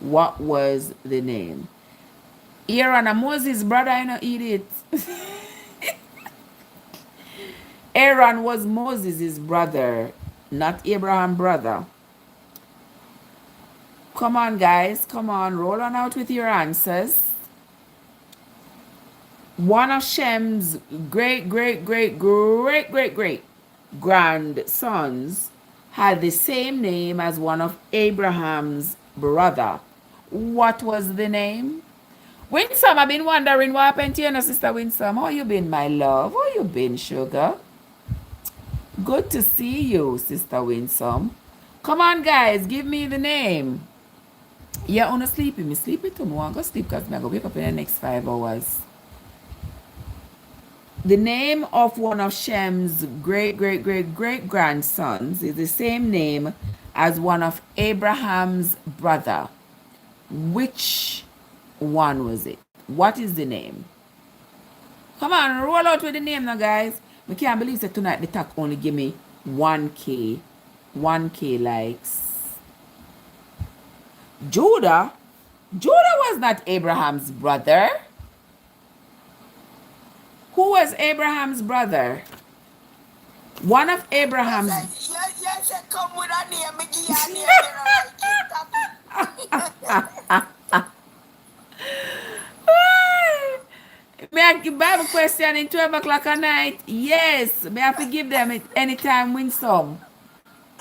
What was the name? Aaron and Moses' brother, I know eat it. Aaron was Moses' brother, not Abraham's brother. Come on, guys. Come on. Roll on out with your answers. One of Shem's great grandsons had the same name as one of Abraham's brother. What was the name? Winsome, I've been wondering what happened to you, Sister Winsome. How you been, my love? How you been, sugar? Good to see you, Sister Winsome. Come on, guys. Give me the name. Yeah, I'm sleepy. Me sleepy too. I want to go sleep because I'm going to wake up in the next 5 hours. The name of one of Shem's great grandsons is the same name as one of Abraham's brother. Which one was it? What is the name? Come on, roll out with the name now, guys. I can't believe that tonight the talk only give me 1K likes. Judah was not Abraham's brother. Who was Abraham's brother? One of Abraham's. Yes, come with a name. May I give Bible question in 12 o'clock at night? Yes. May I forgive them anytime, Winsome?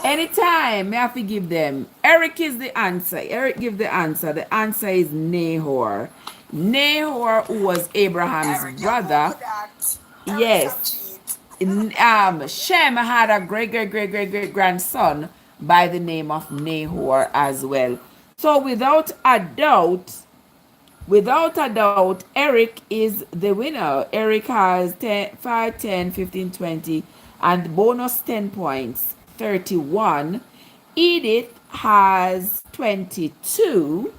Anytime, may I forgive them? Eric is the answer. Eric give the answer. The answer is Nahor. Nahor, who was Abraham's brother. Yes. Shem had a great grandson by the name of Nahor as well. So without a doubt, Eric is the winner. Eric has 5, 10, 15, 20, and bonus 10 points, 31. Edith has 22.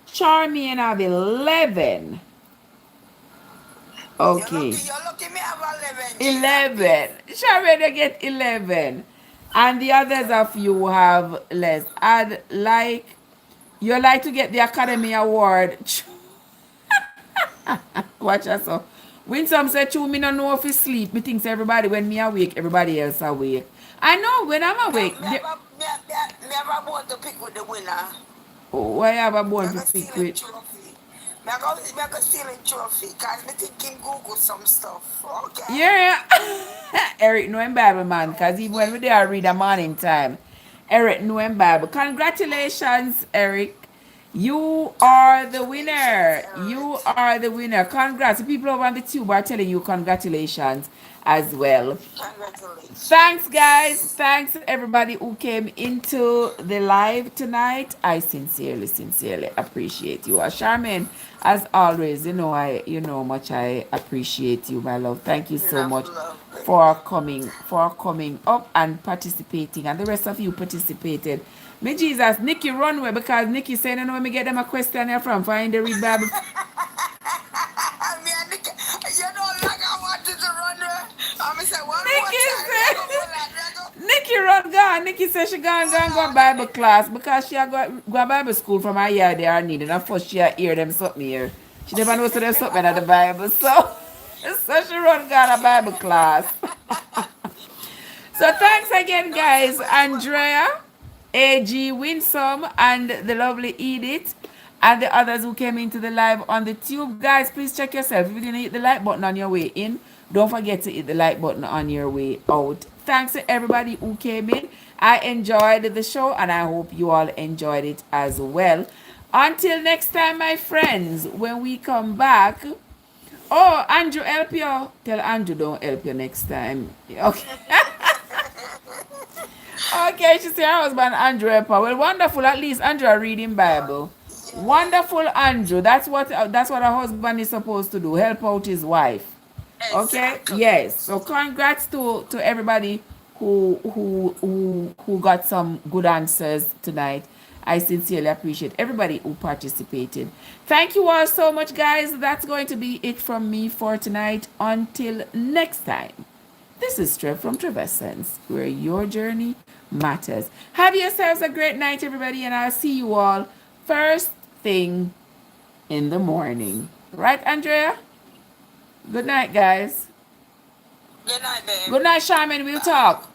Charmian have 11. Okay. You're lucky me have 11. Charmian, you get 11. And the others of you have less. You like to get the Academy Award. Watch us so. Winsome said, me don't know if he sleep. Me thinks everybody, when me awake, everybody else awake. I know when I'm awake. Never want to pick with the winner. Oh, why have a bone to pick with? I go stealing trophy because I think him Google some stuff. Okay. Yeah. Eric know him Bible, man, because even when we there read a morning time, Eric know him Bible. Congratulations, Eric. You are the winner. You are the winner. Congrats. The people over on the tube are telling you congratulations as well. Congratulations. Thanks, guys. Thanks, everybody who came into the live tonight. I sincerely appreciate you. Charmaine, as always, you know how much I appreciate you, my love. Thank you so much for coming up and participating, and the rest of you participated. Me Jesus, Nikki run away because Nikki said, "No, me get them a question here from find the read Bible." You know, like I wanted to run away. I said, one more time. Nikki Nikki run gone. Nikki says she gone Bible class because she a go Bible school from her year they are needing. And first she a hear them something here. She never knows there's something at the Bible. So she run gone a Bible class. So thanks again, guys. Andrea, AG Winsome, and the lovely Edith, and the others who came into the live on the tube. Guys, please check yourself. If you didn't hit the like button on your way in, don't forget to hit the like button on your way out. Thanks to everybody who came in. I enjoyed the show, and I hope you all enjoyed it as well. Until next time, my friends, when we come back. Oh, Andrew, help you. Tell Andrew don't help you next time. Okay. Okay, she said her husband Andrew help her. Well, wonderful. At least Andrew are reading Bible. Wonderful, Andrew. That's what a husband is supposed to do. Help out his wife. Okay. Exactly. Yes. So congrats to everybody who got some good answers tonight. I sincerely appreciate everybody who participated. Thank you all so much, guys. That's going to be it from me for tonight. Until next time. This is Trev from Trevessence, where your journey matters. Have yourselves a great night, everybody, and I'll see you all first thing in the morning. Right, Andrea? Good night, guys. Good night, babe. Good night, Charmin. We'll talk.